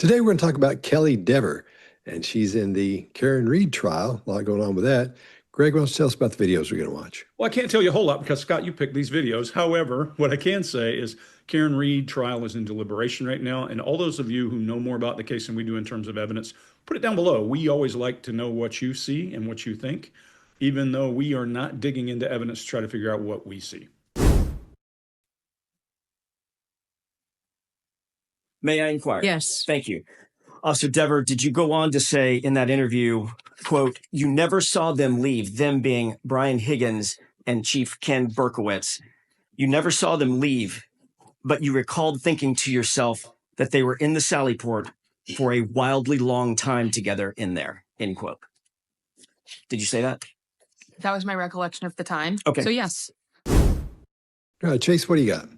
Today we're going to talk about Kelly Dever, and she's in the Karen Reed trial. A lot going on with that. Greg, why don't you tell us about the videos we're going to watch? Well, I can't tell you a whole lot because, Scott, you picked these videos. However, what I can say is Karen Reed trial is in deliberation right now. And all those of you who know more about the case than we do in terms of evidence, put it down below. We always like to know what you see and what you think, even though we are not digging into evidence to try to figure out what we see. May I inquire? Yes. Thank you. Officer Dever, did you go on to say in that interview, quote, you never saw them leave, them being Brian Higgins and Chief Ken Berkowitz. You never saw them leave, but you recalled thinking to yourself that they were in the Sallyport for a wildly long time together in there, end quote. Did you say that? That was my recollection of the time. Okay. So yes. Chase, what do you got?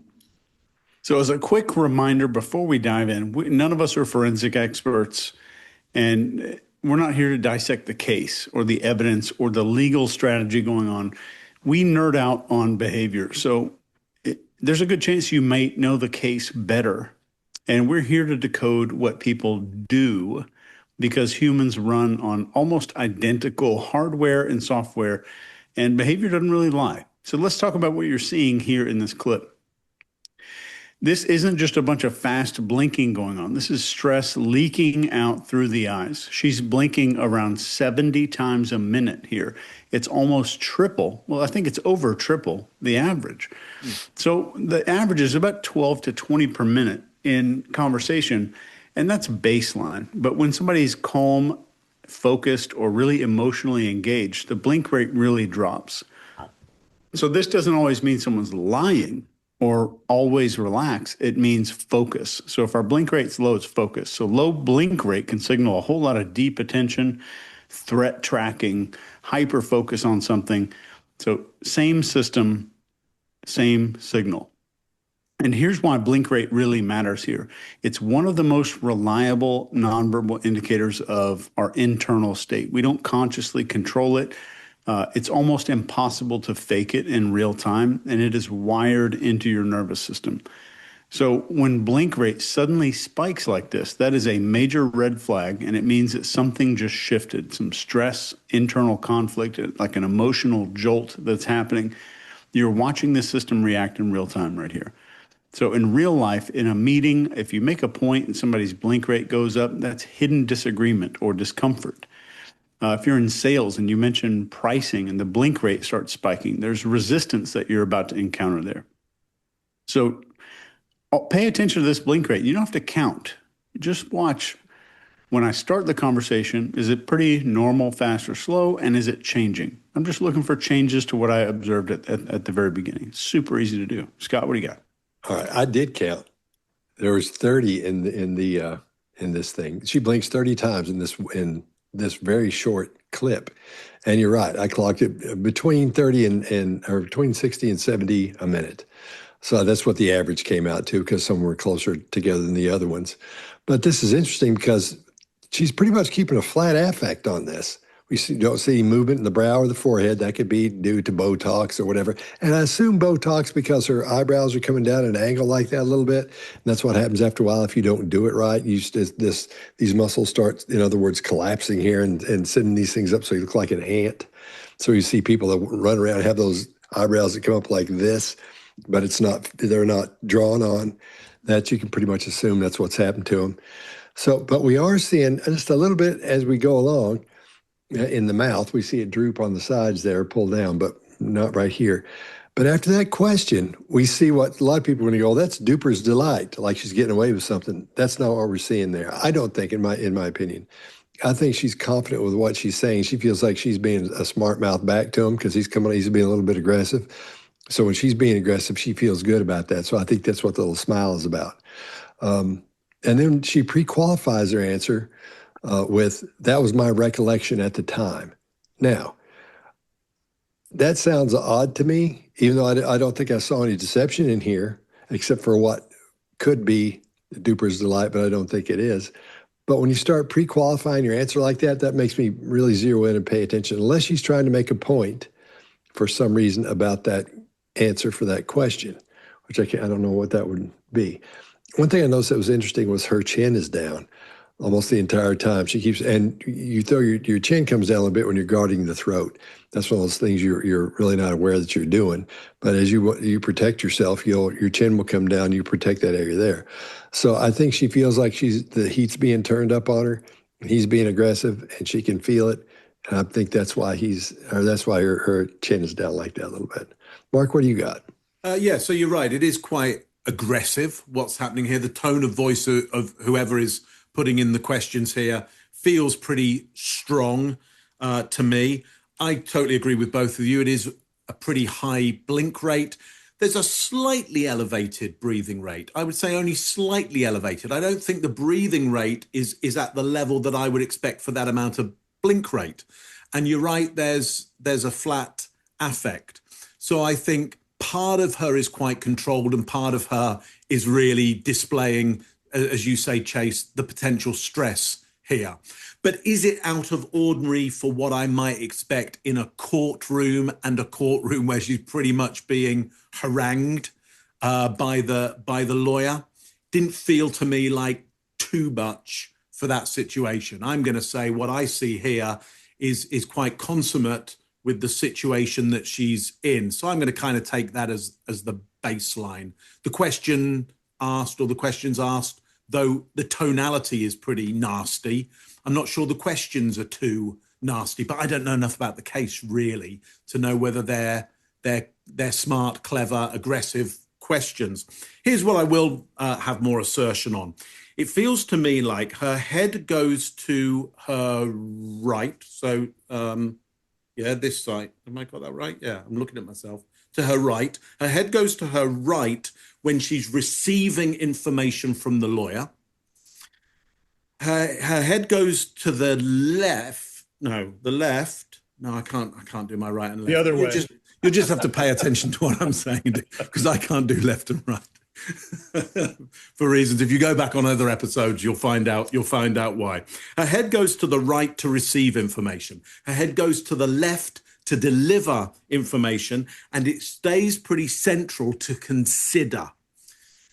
So as a quick reminder before we dive in, none of us are forensic experts, and we're not here to dissect the case or the evidence or the legal strategy going on. We nerd out on behavior. So there's a good chance you might know the case better. And we're here to decode what people do because humans run on almost identical hardware and software, and behavior doesn't really lie. So let's talk about what you're seeing here in this clip. This isn't just a bunch of fast blinking going on. This is stress leaking out through the eyes. She's blinking around 70 times a minute here. It's almost triple. Well, I think it's over triple the average. So the average is about 12 to 20 per minute in conversation, and that's baseline. But when somebody's calm, focused, or really emotionally engaged, the blink rate really drops. So this doesn't always mean someone's lying or always relax. It means focus. So if our blink rate's low, it's focus. So low blink rate can signal a whole lot of deep attention, threat tracking, hyper focus on something. So same system, same signal. And here's why blink rate really matters here. It's one of the most reliable nonverbal indicators of our internal state. We don't consciously control it. It's almost impossible to fake it in real time, and it is wired into your nervous system. So when blink rate suddenly spikes like this, that is a major red flag, and it means that something just shifted, some stress, internal conflict, like an emotional jolt that's happening. You're watching the system react in real time right here. So in real life, in a meeting, if you make a point and somebody's blink rate goes up, that's hidden disagreement or discomfort. If you're in sales and you mention pricing and the blink rate starts spiking, there's resistance that you're about to encounter there. So pay attention to this blink rate. You don't have to count. Just watch. When I start the conversation, is it pretty normal, fast, or slow? And is it changing? I'm just looking for changes to what I observed at the very beginning. Super easy to do. Scott, what do you got? All right, I did count. There was 30 in this thing. She blinks 30 times in this very short clip. And you're right, I clocked it between 30 or between 60 and 70 a minute. So that's what the average came out to, because some were closer together than the other ones. But this is interesting because she's pretty much keeping a flat affect on this. We don't see movement in the brow or the forehead. That could be due to Botox or whatever. And I assume Botox because her eyebrows are coming down at an angle like that a little bit. And that's what happens after a while if you don't do it right. These muscles start, in other words, collapsing here and sending these things up so you look like an ant. So you see people that run around and have those eyebrows that come up like this, but they're not drawn on. That you can pretty much assume that's what's happened to them. So, but we are seeing just a little bit as we go along. In the mouth, we see it droop on the sides there, pull down, but not right here. But after that question, we see what a lot of people are going to go, that's Duper's delight, like she's getting away with something. That's not what we're seeing there. I don't think, in my opinion. I think she's confident with what she's saying. She feels like she's being a smart mouth back to him because he's being a little bit aggressive. So when she's being aggressive, she feels good about that. So I think that's what the little smile is about. And then she pre-qualifies her answer with, that was my recollection at the time. Now, that sounds odd to me, even though I don't think I saw any deception in here, except for what could be Duper's delight, but I don't think it is. But when you start pre-qualifying your answer like that, that makes me really zero in and pay attention, unless she's trying to make a point for some reason about that answer for that question, which I don't know what that would be. One thing I noticed that was interesting was her chin is down. almost the entire time. She keeps, and you throw your chin comes down a little bit when you're guarding the throat. That's one of those things you're really not aware that you're doing. But as you protect yourself, your chin will come down. You protect that area there. So I think she feels like the heat's being turned up on her, and he's being aggressive, and she can feel it. And I think that's why her chin is down like that a little bit. Mark, what do you got? Yeah, so you're right. It is quite aggressive what's happening here. The tone of voice of whoever is putting in the questions here feels pretty strong to me. I totally agree with both of you. It is a pretty high blink rate. There's a slightly elevated breathing rate. I would say only slightly elevated. I don't think the breathing rate is at the level that I would expect for that amount of blink rate. And you're right, there's a flat affect. So I think part of her is quite controlled and part of her is really displaying, as you say, Chase, the potential stress here. But is it out of ordinary for what I might expect in a courtroom, and a courtroom where she's pretty much being harangued by the lawyer? Didn't feel to me like too much for that situation. I'm going to say what I see here is quite consummate with the situation that she's in. So I'm going to kind of take that as the baseline. The question asked, or the questions asked, though the tonality is pretty nasty, I'm not sure the questions are too nasty, but I don't know enough about the case really to know whether they're smart, clever, aggressive questions. Here's what I will have more assertion on. It feels to me like her head goes to her right. So, yeah, this side. Have I got that right? Yeah, I'm looking at myself. To her right. Her head goes to her right when she's receiving information from the lawyer. Her head goes to the left. No, the left. No, I can't do my right and left. The other way. You'll just have to pay attention to what I'm saying, because I can't do left and right. For reasons, if you go back on other episodes, you'll find out why. Her head goes to the right to receive information. Her head goes to the left to deliver information, and it stays pretty central to consider.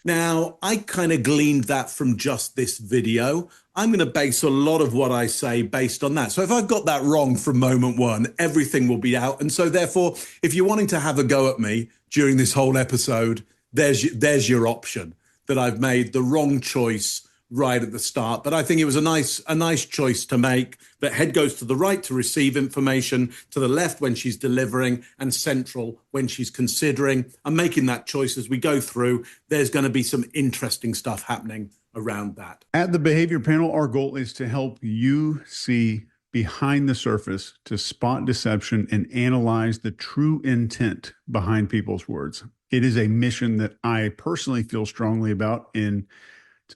Now, I kind of gleaned that from just this video. I'm going to base a lot of what I say based on that. So if I've got that wrong from moment one, everything will be out. And so therefore, if you're wanting to have a go at me during this whole episode, there's your option, that I've made the wrong choice right at the start. But I think it was a nice choice to make, that head goes to the right to receive information, to the left when she's delivering, and central when she's considering. I'm making that choice as we go through. There's going to be some interesting stuff happening around that. At the behavior panel, our goal is to help you see behind the surface, to spot deception and analyze the true intent behind people's words. It is a mission that I personally feel strongly about,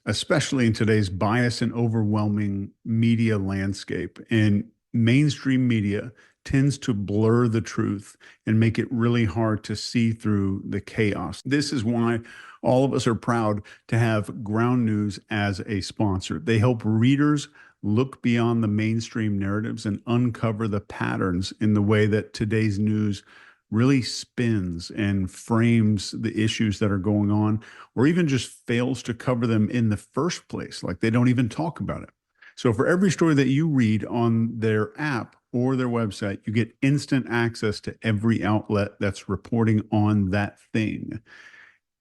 especially in today's bias and overwhelming media landscape. And mainstream media tends to blur the truth and make it really hard to see through the chaos. This is why all of us are proud to have Ground News as a sponsor. They help readers look beyond the mainstream narratives and uncover the patterns in the way that today's news really spins and frames the issues that are going on, or even just fails to cover them in the first place. Like, they don't even talk about it. So for every story that you read on their app or their website, you get instant access to every outlet that's reporting on that thing.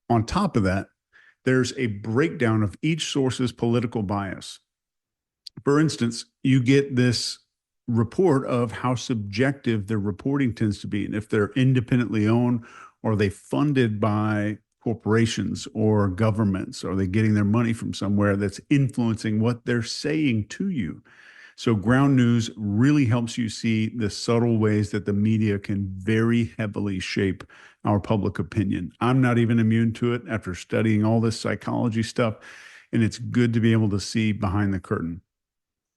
On top of that, there's a breakdown of each source's political bias. For instance, you get this report of how subjective their reporting tends to be, and if they're independently owned, or are they funded by corporations or governments, or are they getting their money from somewhere that's influencing what they're saying to you. So Ground News really helps you see the subtle ways that the media can very heavily shape our public opinion. I'm not even immune to it after studying all this psychology stuff, and it's good to be able to see behind the curtain.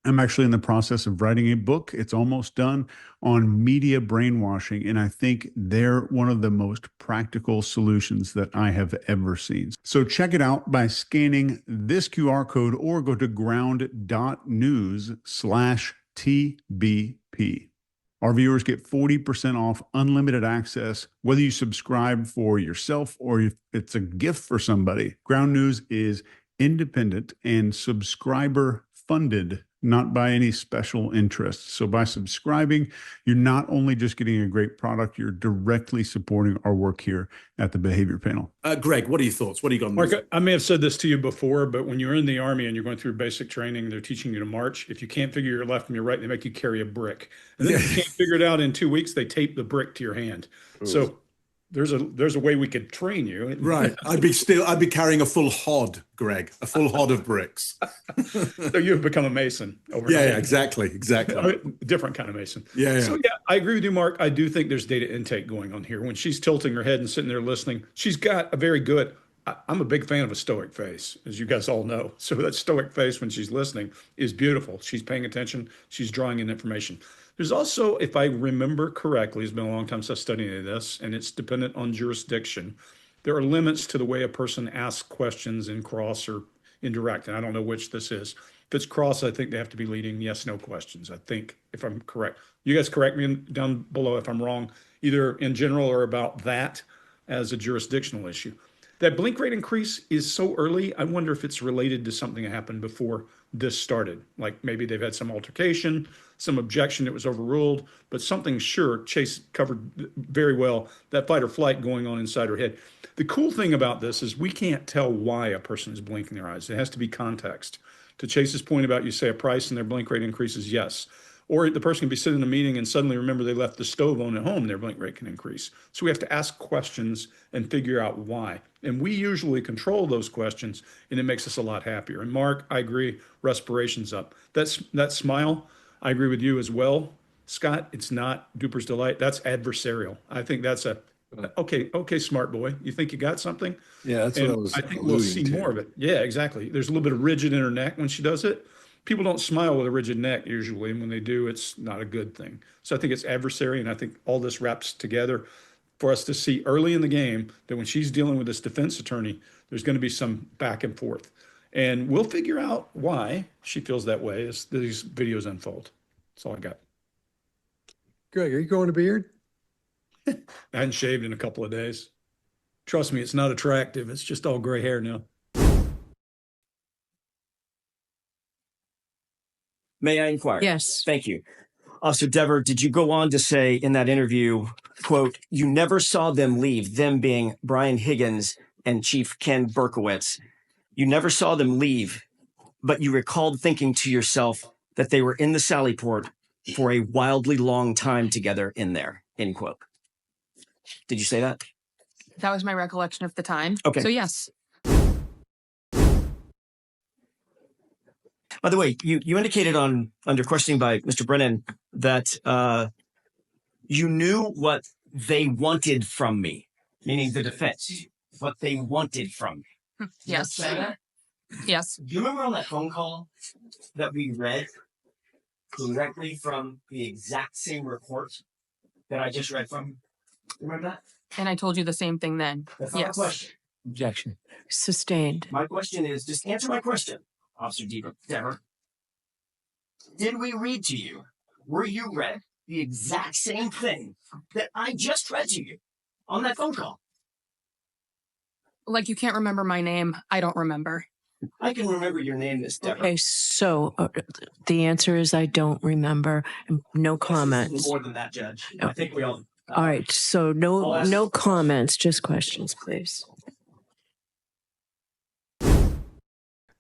I'm actually in the process of writing a book. It's almost done, on media brainwashing. And I think they're one of the most practical solutions that I have ever seen. So check it out by scanning this QR code, or go to ground.news/TBP. Our viewers get 40% off unlimited access, whether you subscribe for yourself or if it's a gift for somebody. Ground News is independent and subscriber funded, not by any special interests. So by subscribing, you're not only just getting a great product, you're directly supporting our work here at the Behavior Panel. Greg, what are your thoughts? What do you got on Mark, this? I may have said this to you before, but when you're in the Army and you're going through basic training, they're teaching you to march. If you can't figure your left from your right, they make you carry a brick. And then if you can't figure it out in 2 weeks, they tape the brick to your hand. So there's a way we could train you. Right. I'd be carrying a full hod, Greg, a full hod of bricks. So you've become a Mason overnight. Yeah, exactly. Different kind of Mason. Yeah. So yeah, I agree with you, Mark. I do think there's data intake going on here. When she's tilting her head and sitting there listening, she's got a very good, I'm a big fan of a stoic face, as you guys all know. So that stoic face when she's listening is beautiful. She's paying attention. She's drawing in information. There's also, if I remember correctly, it's been a long time since I've studied this, and it's dependent on jurisdiction. There are limits to the way a person asks questions in cross or indirect, and I don't know which this is. If it's cross, I think they have to be leading yes/no questions. I think, if I'm correct. You guys correct me down below if I'm wrong, either in general or about that as a jurisdictional issue. That blink rate increase is so early, I wonder if it's related to something that happened before this started. Like maybe they've had some altercation, some objection that was overruled, but something sure Chase covered very well, that fight or flight going on inside her head. The cool thing about this is we can't tell why a person is blinking their eyes. It has to be context. To Chase's point about you say a price and their blink rate increases, yes. Or the person can be sitting in a meeting and suddenly remember they left the stove on at home, their blink rate can increase. So we have to ask questions and figure out why. And we usually control those questions, and it makes us a lot happier. And Mark, I agree, respiration's up. That smile, I agree with you as well. Scott, it's not Duper's Delight. That's adversarial. I think that's okay, smart boy. You think you got something? Yeah, that's And what I was I think we'll see alluding to. more of it. Yeah, exactly. There's a little bit of rigid in her neck when she does it. People don't smile with a rigid neck usually, and when they do, it's not a good thing. So I think it's adversary, and I think all this wraps together for us to see early in the game that when she's dealing with this defense attorney, there's going to be some back and forth. And we'll figure out why she feels that way as these videos unfold. That's all I got. Greg, are you growing a beard? I hadn't shaved in a couple of days. Trust me, it's not attractive. It's just all gray hair now. May I inquire? Yes. Thank you. Officer Dever, did you go on to say in that interview, quote, you never saw them leave, them being Brian Higgins and Chief Ken Berkowitz. You never saw them leave, but you recalled thinking to yourself that they were in the Sally Port for a wildly long time together in there, end quote. Did you say that? That was my recollection of the time. Okay. So yes. By the way, you indicated under questioning by Mr. Brennan that you knew what they wanted from me, meaning the defense, what they wanted from me. Yes. Did you say that? Yes. Do you remember on that phone call that we read directly from the exact same report that I just read from? Remember that? And I told you the same thing then. That's not a Yes. question. Objection. Sustained. My question is, just answer my question, Officer Dever. Did we read to you? Were you read the exact same thing that I just read to you on that phone call? Like you can't remember my name. I don't remember. I can remember your name, Miss Dever. Okay, so the answer is I don't remember. No comments. More than that, Judge. I think we all. All right, so no comments, just questions, please. All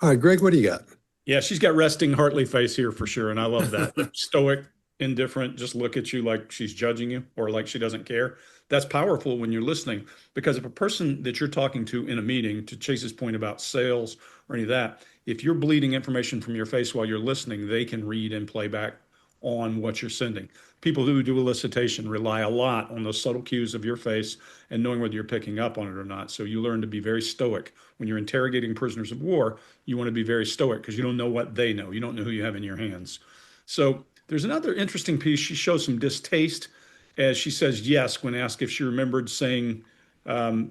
right, Greg, what do you got? Yeah, she's got resting Hartley face here for sure, and I love that. Stoic, indifferent, just look at you like she's judging you or like she doesn't care. That's powerful when you're listening, because if a person that you're talking to in a meeting, to Chase's point about sales or any of that, if you're bleeding information from your face while you're listening, they can read and play back on what you're sending. People who do elicitation rely a lot on those subtle cues of your face and knowing whether you're picking up on it or not. So you learn to be very stoic. When you're interrogating prisoners of war, you want to be very stoic because you don't know what they know. You don't know who you have in your hands. So there's another interesting piece. She shows some distaste as she says yes when asked if she remembered saying that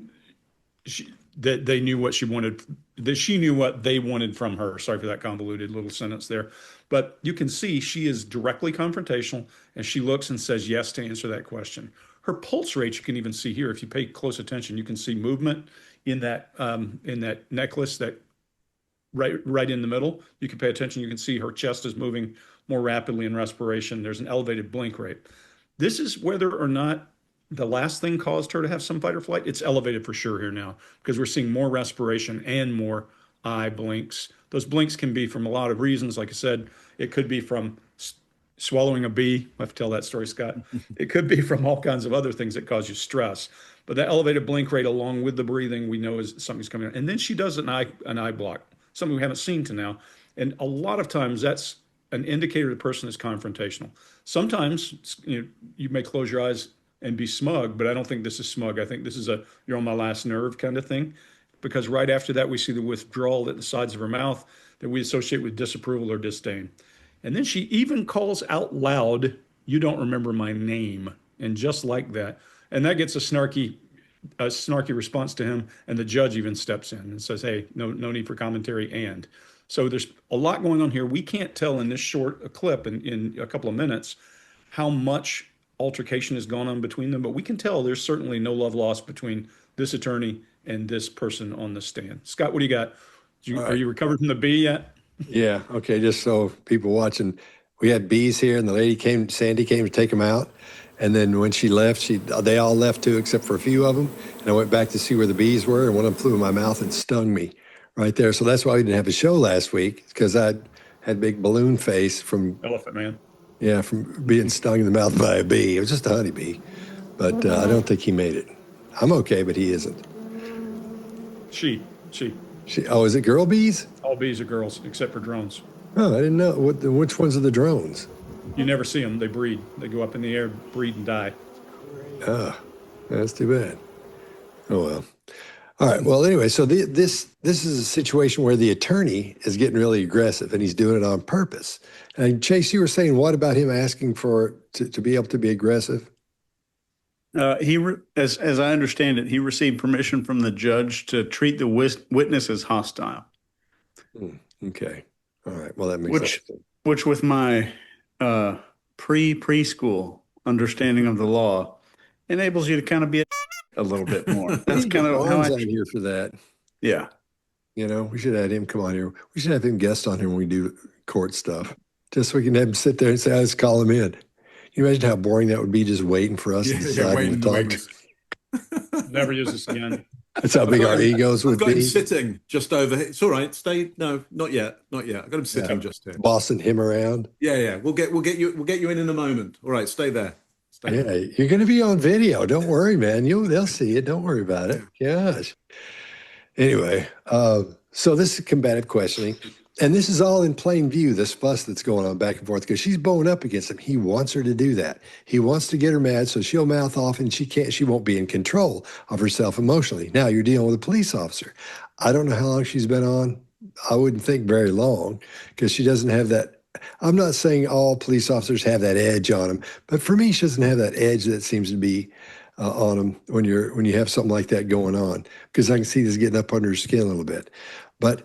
they knew what she wanted, that she knew what they wanted from her. Sorry for that convoluted little sentence there. But you can see she is directly confrontational and she looks and says yes to answer that question. Her pulse rate, you can even see here, if you pay close attention, you can see movement in that necklace, that right in the middle. You can pay attention. You can see her chest is moving more rapidly in respiration. There's an elevated blink rate. This is whether or not the last thing caused her to have some fight or flight. It's elevated for sure here now because we're seeing more respiration and more eye blinks. Those blinks can be from a lot of reasons. Like I said, it could be from swallowing a bee. I have to tell that story, Scott. It could be from all kinds of other things that cause you stress. But that elevated blink rate, along with the breathing, we know is something's coming on. And then she does an eye block, something we haven't seen to now. And a lot of times that's an indicator the person is confrontational. Sometimes you may close your eyes and be smug, but I don't think this is smug. I think this is a you're on my last nerve kind of thing. Because right after that, we see the withdrawal at the sides of her mouth that we associate with disapproval or disdain. And then she even calls out loud, "You don't remember my name." And just like that. And that gets a snarky response to him. And the judge even steps in and says, "Hey, no need for commentary." And so there's a lot going on here. We can't tell in this short clip in a couple of minutes how much altercation has gone on between them, but we can tell there's certainly no love lost between this attorney and this person on the stand. Scott, what do you got? Are you recovered from the bee yet? Yeah. Okay. Just so people watching, we had bees here, and the lady Sandy came to take them out. And then when she left, they all left too, except for a few of them. And I went back to see where the bees were, and one of them flew in my mouth and stung me right there. So that's why we didn't have a show last week, because I had big balloon face from Elephant Man. Yeah, from being stung in the mouth by a bee. It was just a honeybee, but I don't think he made it. I'm okay, but he isn't. She. Oh, is it girl bees? All bees are girls, except for drones. Oh, I didn't know. Which ones are the drones? You never see them. They breed. They go up in the air, breed, and die. Ah, that's too bad. Oh, well. All right. Well, anyway, so this is a situation where the attorney is getting really aggressive, and he's doing it on purpose. And Chase, you were saying, what about him asking to be able to be aggressive? As I understand it, he received permission from the judge to treat the witness as hostile. Okay. All right. Well, that makes sense. Which with my preschool understanding of the law enables you to kind of be a little bit more. That's kind of how I'm here for that. Yeah. We should have him come on here. We should have him guest on here when we do court stuff, just so we can have him sit there and say, "Let's call him in." Can you imagine how boring that would be, just waiting for us to decide who to talk? Never use this again. That's how big our egos would I've got him be. sitting just over here. It's all right. Stay. No, not yet. Not yet. I've got him sitting just here. Bossing him around. Yeah. We'll get you in a moment. All right. Stay there. Yeah, you're going to be on video. Don't worry, man. They'll see it. Don't worry about it. Gosh. Anyway, so this is combative questioning. And this is all in plain view, this fuss that's going on back and forth, because she's bowing up against him. He wants her to do that. He wants to get her mad, so she'll mouth off, and she won't be in control of herself emotionally. Now you're dealing with a police officer. I don't know how long she's been on. I wouldn't think very long, because she doesn't have that. I'm not saying all police officers have that edge on them, but for me, she doesn't have that edge that seems to be on them when you have something like that going on, because I can see this getting up under her skin a little bit. But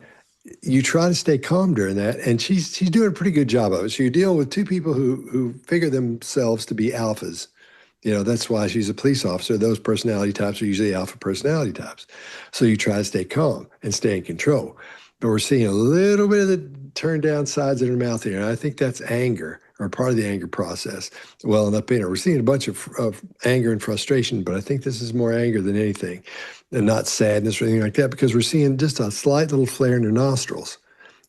you try to stay calm during that, and she's doing a pretty good job of it. So you're dealing with two people who figure themselves to be alphas. That's why she's a police officer. Those personality types are usually alpha personality types. So you try to stay calm and stay in control. But we're seeing a little bit of the turned down sides in her mouth here, and I think that's anger, or part of the anger process welling up in her. We're seeing a bunch of anger and frustration, but I think this is more anger than anything, and not sadness or anything like that, because we're seeing just a slight little flare in her nostrils.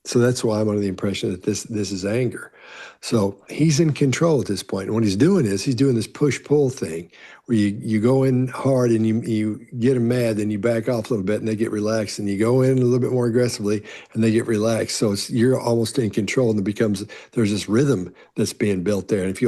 So that's why I'm under the impression that this is anger. So he's in control at this point. And what he's doing is he's doing this push-pull thing where you go in hard and you get them mad, then you back off a little bit and they get relaxed, and you go in a little bit more aggressively and they get relaxed. So you're almost in control, and there's this rhythm that's being built there. And if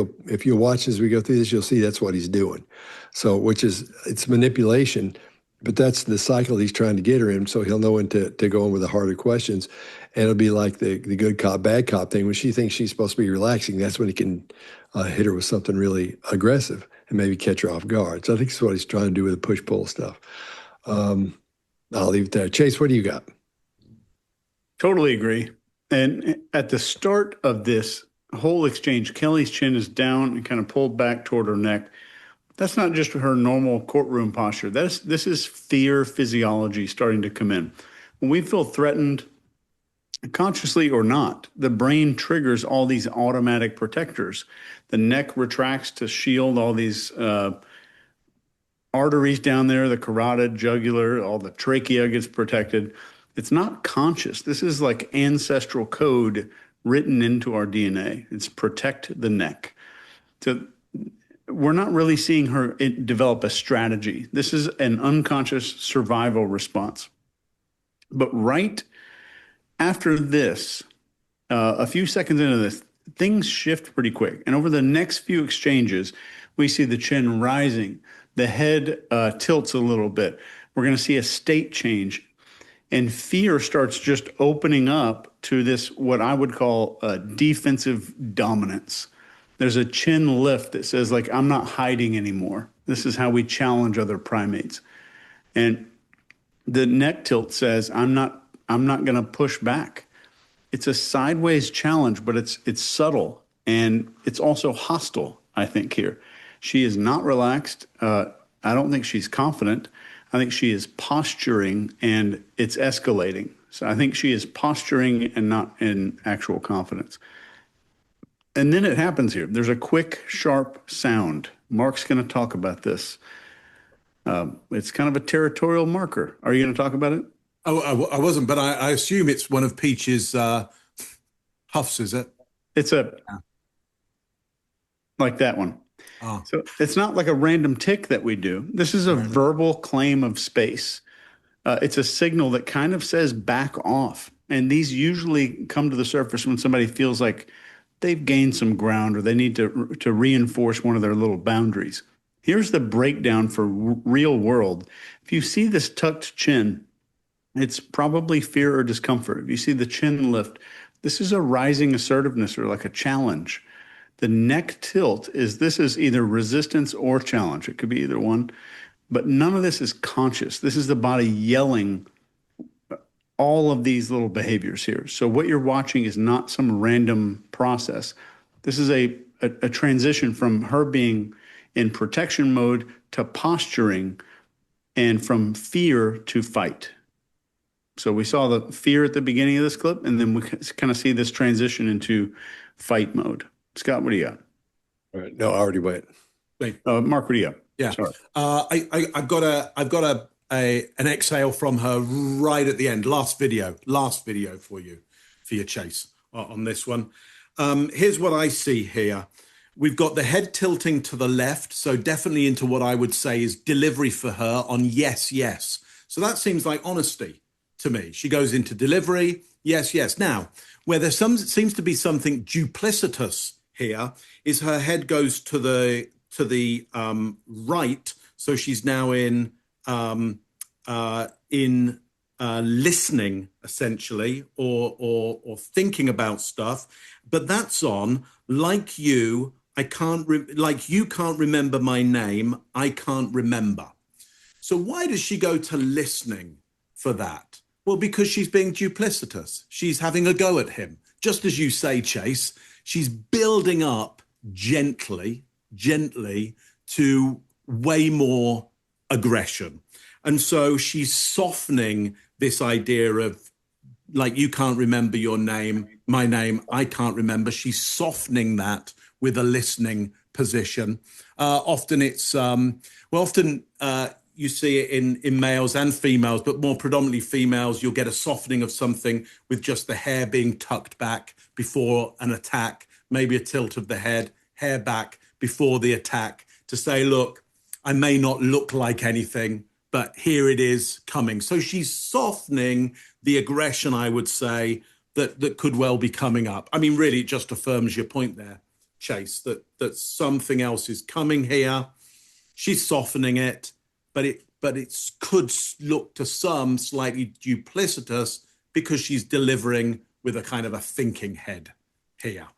you'll watch as we go through this, you'll see that's what he's doing. So it's manipulation, but that's the cycle he's trying to get her in, so he'll know when to go in with the harder questions. And it'll be like the good cop, bad cop thing. When she thinks she's supposed to be relaxing, that's when he can hit her with something really aggressive and maybe catch her off guard. So I think that's what he's trying to do with the push-pull stuff. I'll leave it there. Chase, what do you got? Totally agree. And at the start of this whole exchange, Kelly's chin is down and kind of pulled back toward her neck. That's not just her normal courtroom posture. This is fear physiology starting to come in. When we feel threatened, consciously or not, the brain triggers all these automatic protectors. The neck retracts to shield all these arteries down there, the carotid, jugular, all the trachea gets protected. It's not conscious. This is like ancestral code written into our DNA. It's protect the neck. So we're not really seeing her develop a strategy. This is an unconscious survival response. But right after this, a few seconds into this, things shift pretty quick. And over the next few exchanges, we see the chin rising. The head tilts a little bit. We're going to see a state change. And fear starts just opening up to this, what I would call defensive dominance. There's a chin lift that says, like, I'm not hiding anymore. This is how we challenge other primates. And the neck tilt says, I'm not going to push back. It's a sideways challenge, but it's subtle, and it's also hostile, I think, here. She is not relaxed. I don't think she's confident. I think she is posturing, and it's escalating. So I think she is posturing and not in actual confidence. And then it happens here. There's a quick, sharp sound. Mark's going to talk about this. It's kind of a territorial marker. Are you going to talk about it? Oh, I wasn't, but I assume it's one of Peach's huffs, is it? It's like that one. Oh. So it's not like a random tick that we do. This is a verbal claim of space. It's a signal that kind of says back off. And these usually come to the surface when somebody feels like they've gained some ground or they need to reinforce one of their little boundaries. Here's the breakdown for real world. If you see this tucked chin, it's probably fear or discomfort. If you see the chin lift, this is a rising assertiveness or like a challenge. The neck tilt this is either resistance or challenge. It could be either one, but none of this is conscious. This is the body yelling all of these little behaviors here. So what you're watching is not some random process. This is a transition from her being in protection mode to posturing and from fear to fight. So we saw the fear at the beginning of this clip, and then we kind of see this transition into fight mode. Scott, what do you got? All right. No, I already went. Wait. Mark, what do you got? Yeah. Sorry. I've got an exhale from her right at the end. Last video for your Chase on this one. Here's what I see here. We've got the head tilting to the left, so definitely into what I would say is delivery for her on yes, yes. So that seems like honesty to me. She goes into delivery, yes, yes. Now, where there seems to be something duplicitous here is her head goes to the right, so she's now in listening essentially, or thinking about stuff. But that's on like you. You can't remember my name. I can't remember. So why does she go to listening for that? Well, because she's being duplicitous. She's having a go at him. Just as you say, Chase, she's building up gently to way more aggression. And so she's softening this idea of, like, you can't remember your name, my name, I can't remember. She's softening that with a listening position. Often you see it in males and females, but more predominantly females, you'll get a softening of something with just the hair being tucked back before an attack, maybe a tilt of the head, hair back before the attack to say, look, I may not look like anything, but here it is coming. So she's softening the aggression, I would say, that could well be coming up. I mean, really, it just affirms your point there, Chase, that something else is coming here. She's softening it, but it could look to some slightly duplicitous because she's delivering with a kind of a thinking head here.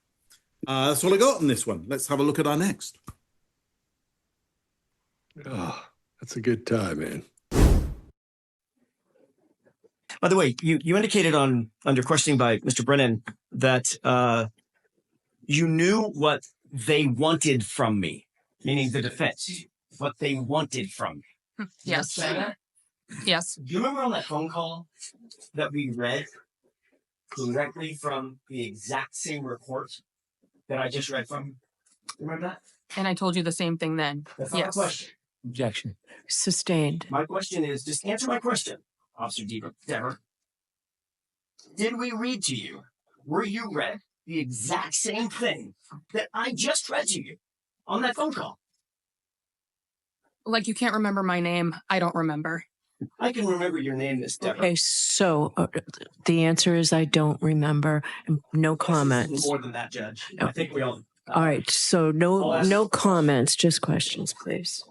That's all I got on this one. Let's have a look at our next. Oh, that's a good time, man. By the way, you indicated under questioning by Mr. Brennan that you knew what they wanted from me, meaning the defense, what they wanted from me. Yes. Yes. Do you remember on that phone call that we read directly from the exact same report that I just read from. Remember that? And I told you the same thing then. That's not a Yes. question. Objection. Sustained. My question is, just answer my question, Officer Dever. Did we read to you? Were you read the exact same thing that I just read to you on that phone call? Like you can't remember my name. I don't remember. I can remember your name, Miss Dever. Okay, so the answer is I don't remember. No comments. More than that, Judge. I think we all. All right, so no comments, just questions, please.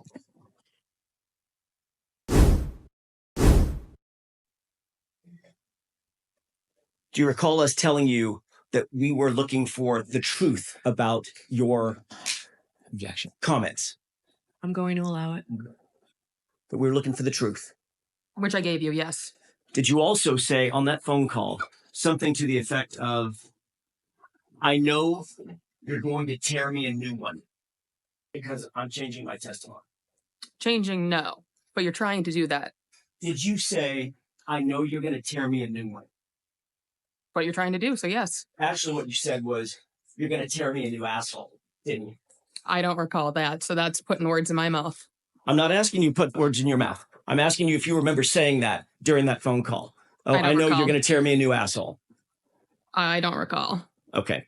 Do you recall us telling you that we were looking for the truth about your Objection. comments? I'm going to allow it. That we were looking for the truth. Which I gave you, yes. Did you also say on that phone call something to the effect of, I know you're going to tear me a new one because I'm changing my testimony? Changing, no. But you're trying to do that. Did you say, I know you're going to tear me a new one? What you're trying to do, so yes. Actually, what you said was, you're going to tear me a new asshole, didn't you? I don't recall that, so that's putting words in my mouth. I'm not asking you to put words in your mouth. I'm asking you if you remember saying that during that phone call. Oh, I know recall. you're going to tear me a new asshole. I don't recall. Okay.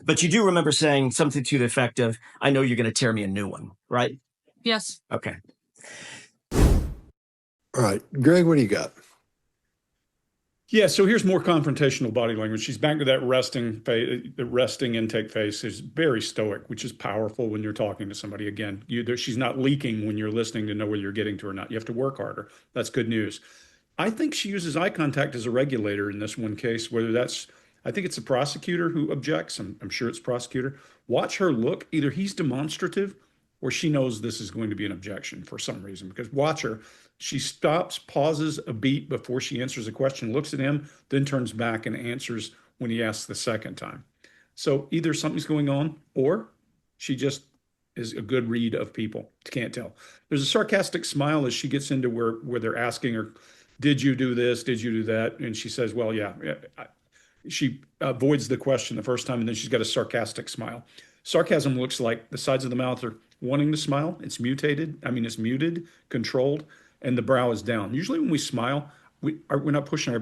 But you do remember saying something to the effect of, I know you're going to tear me a new one, right? Yes. Okay. All right, Greg, what do you got? Yeah, so here's more confrontational body language. She's back to that resting face, the resting intake face is very stoic, which is powerful when you're talking to somebody. Again, she's not leaking when you're listening to know whether you're getting to or not. You have to work harder. That's good news. I think she uses eye contact as a regulator in this one case, whether that's, I think it's the prosecutor who objects. I'm sure it's prosecutor. Watch her look. Either he's demonstrative or she knows this is going to be an objection for some reason, because watch her. She stops, pauses a beat before she answers a question, looks at him, then turns back and answers when he asks the second time. So either something's going on or she just is a good read of people. Can't tell. There's a sarcastic smile as she gets into where they're asking her, did you do this? Did you do that? And she says, well, yeah. She avoids the question the first time, and then she's got a sarcastic smile. Sarcasm looks like the sides of the mouth are wanting to smile. It's it's muted, controlled, and the brow is down. Usually when we smile, we're not pushing our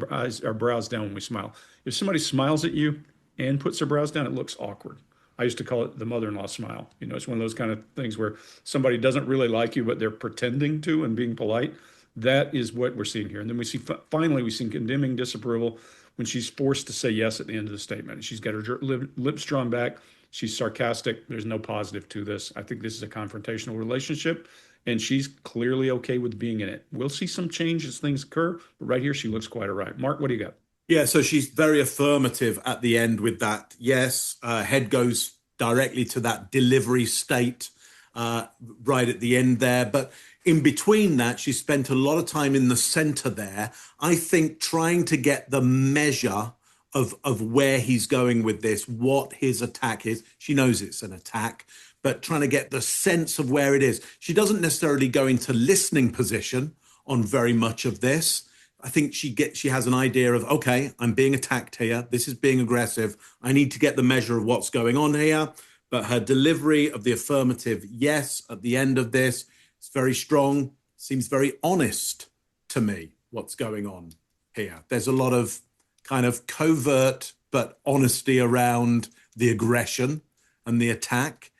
brows down when we smile. If somebody smiles at you and puts their brows down, it looks awkward. I used to call it the mother-in-law smile. It's one of those kind of things where somebody doesn't really like you, but they're pretending to and being polite. That is what we're seeing here. And then we see, finally, we see condemning disapproval when she's forced to say yes at the end of the statement. She's got her lips drawn back. She's sarcastic. There's no positive to this. I think this is a confrontational relationship, and she's clearly okay with being in it. We'll see some change as things occur, but right here, she looks quite all right. Mark, what do you got? Yeah, so she's very affirmative at the end with that. Yes, head goes directly to that delivery state right at the end there. But in between that, she spent a lot of time in the center there, I think, trying to get the measure of where he's going with this, what his attack is. She knows it's an attack, but trying to get the sense of where it is. She doesn't necessarily go into listening position on very much of this. I think she has an idea of, okay, I'm being attacked here. This is being aggressive. I need to get the measure of what's going on here. But her delivery of the affirmative yes at the end of this is very strong. Seems very honest to me what's going on here. There's a lot of kind of covert but honesty around the aggression and the attack.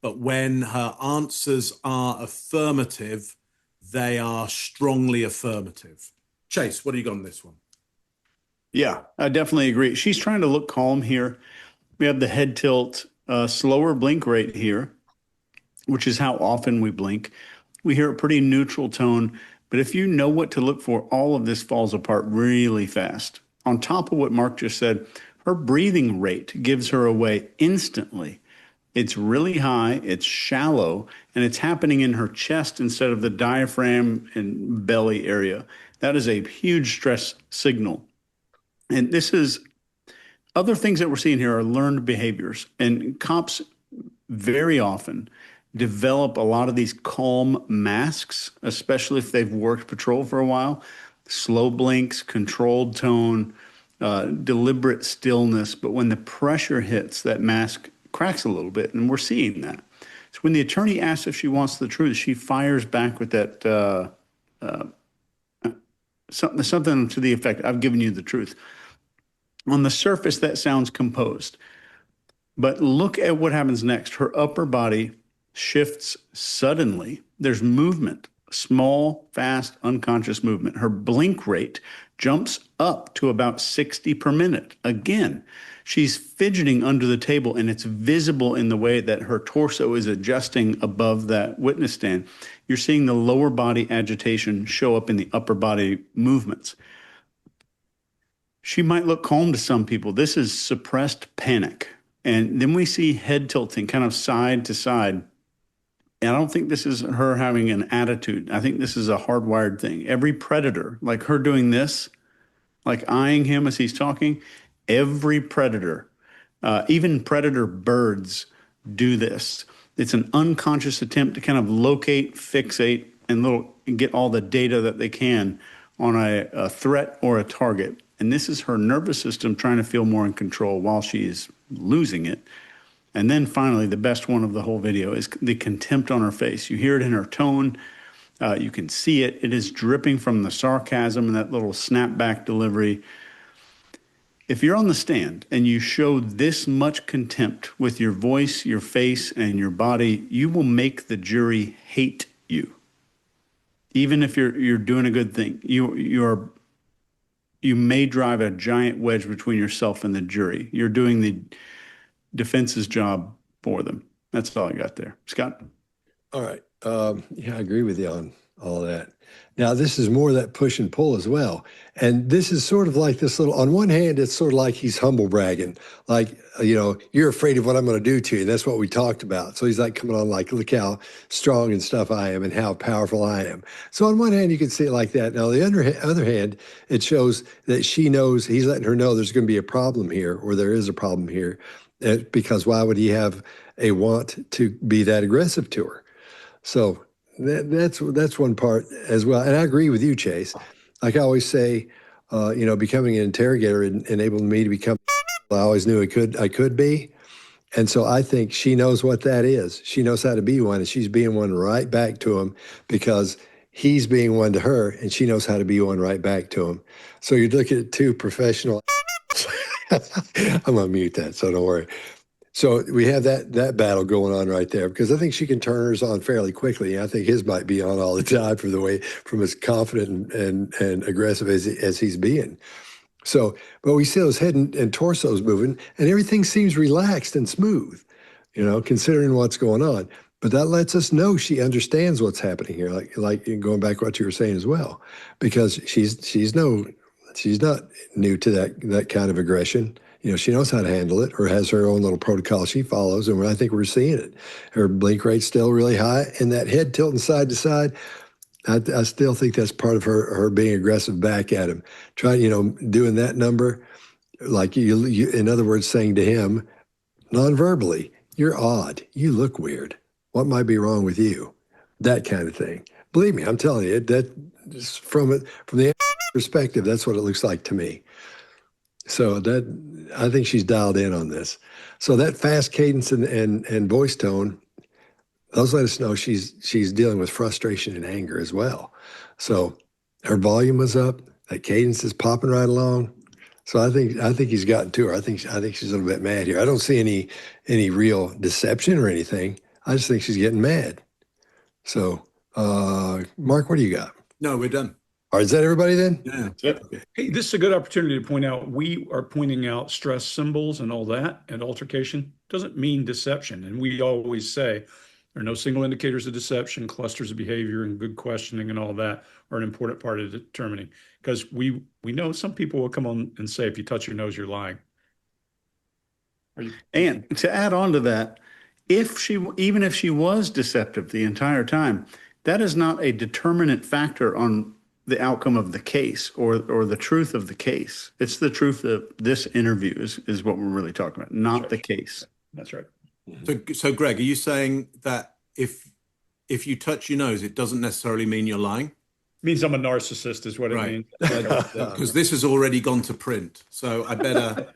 But when her answers are affirmative, they are strongly affirmative. Chase, what do you got on this one? Yeah, I definitely agree. She's trying to look calm here. We have the head tilt, slower blink rate here, which is how often we blink. We hear a pretty neutral tone, but if you know what to look for, all of this falls apart really fast. On top of what Mark just said, her breathing rate gives her away instantly. It's really high, it's shallow, and it's happening in her chest instead of the diaphragm and belly area. That is a huge stress signal. And this is other things that we're seeing here are learned behaviors. And cops very often develop a lot of these calm masks, especially if they've worked patrol for a while. Slow blinks, controlled tone, deliberate stillness. But when the pressure hits, that mask cracks a little bit, and we're seeing that. So when the attorney asks if she wants the truth, she fires back with that something to the effect, "I've given you the truth." On the surface, that sounds composed. But look at what happens next. Her upper body shifts suddenly. There's movement, small, fast, unconscious movement. Her blink rate jumps up to about 60 per minute. Again, she's fidgeting under the table, and it's visible in the way that her torso is adjusting above that witness stand. You're seeing the lower body agitation show up in the upper body movements. She might look calm to some people. This is suppressed panic. And then we see head tilting kind of side to side. And I don't think this is her having an attitude. I think this is a hardwired thing. Every predator, like her doing this, like eyeing him as he's talking, every predator, even predator birds do this. It's an unconscious attempt to kind of locate, fixate, and get all the data that they can on a threat or a target. And this is her nervous system trying to feel more in control while she is losing it. And then finally, the best one of the whole video is the contempt on her face. You hear it in her tone. You can see it. It is dripping from the sarcasm and that little snapback delivery. If you're on the stand and you show this much contempt with your voice, your face, and your body, you will make the jury hate you. Even if you're doing a good thing, you may drive a giant wedge between yourself and the jury. You're doing the defense's job for them. That's all I got there. Scott? All right. Yeah, I agree with you on all that. Now, this is more that push and pull as well. And this is sort of like this little, on one hand, it's sort of like he's humble bragging. Like, you're afraid of what I'm going to do to you. That's what we talked about. So he's like coming on like, look how strong and stuff I am and how powerful I am. So on one hand, you can see it like that. Now, the other hand, it shows that she knows, he's letting her know there's going to be a problem here, or there is a problem here. Because why would he have a want to be that aggressive to her? So that's one part as well. And I agree with you, Chase. Like I always say, becoming an interrogator enabled me to become I always knew I could be. And so I think she knows what that is. She knows how to be one, and she's being one right back to him because he's being one to her, and she knows how to be one right back to him. So you're looking at two professional. I'm going to mute that, so don't worry. So we have that battle going on right there because I think she can turn hers on fairly quickly. I think his might be on all the time from as confident and aggressive as he's being. So, but we see those head and torsos moving, and everything seems relaxed and smooth, considering what's going on. But that lets us know she understands what's happening here. Like going back to what you were saying as well, because she's not new to that kind of aggression. She knows how to handle it or has her own little protocol she follows, and I think we're seeing it. Her blink rate's still really high, and that head tilting side to side, I still think that's part of her being aggressive back at him. Trying, doing that number, like you, in other words, saying to him, non-verbally, "You're odd. You look weird. What might be wrong with you?" That kind of thing. Believe me, I'm telling you, that from the perspective, that's what it looks like to me. So I think she's dialed in on this. So that fast cadence and voice tone, those let us know she's dealing with frustration and anger as well. So her volume was up. That cadence is popping right along. So I think he's gotten to her. I think she's a little bit mad here. I don't see any real deception or anything. I just think she's getting mad. So Mark, what do you got? No, we're done. All right, is that everybody then? Yeah. Yep. Okay. Hey, this is a good opportunity to point out we are pointing out stress symbols and all that, and altercation doesn't mean deception. And we always say there are no single indicators of deception. Clusters of behavior and good questioning and all that are an important part of determining, because we know some people will come on and say, if you touch your nose, you're lying. And to add on to that, even if she was deceptive the entire time, that is not a determinant factor on the outcome of the case or the truth of the case. It's the truth of this interview is what we're really talking about, not the case. That's right. So Greg, are you saying that if you touch your nose, it doesn't necessarily mean you're lying? Means I'm a narcissist is what it Right. means. Because this has already gone to print. So I better.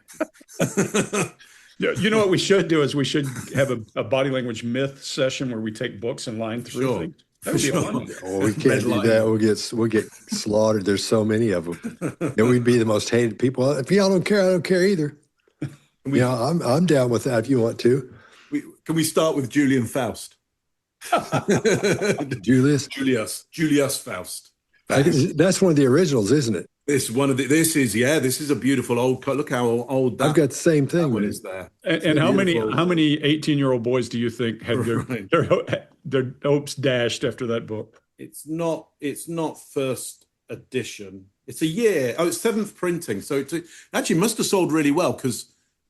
Yeah, you know what we should do is we should have a body language myth session where we take books and line through Sure. things. That would be Sure. fun. Oh, we can't do that. We'll get slaughtered. There's so many of them. Yeah, we'd be the most hated people. If y'all don't care, I don't care either. I'm down with that if you want to. Can we start with Julian Faust? Julius Faust. That's one of the originals, isn't it? This is a beautiful old. Look how old that. I've got the same that thing. one is there. And how many 18-year-old boys do you think had their hopes dashed after that book? It's not first edition. It's a year. Oh, it's seventh printing. So it actually must have sold really well because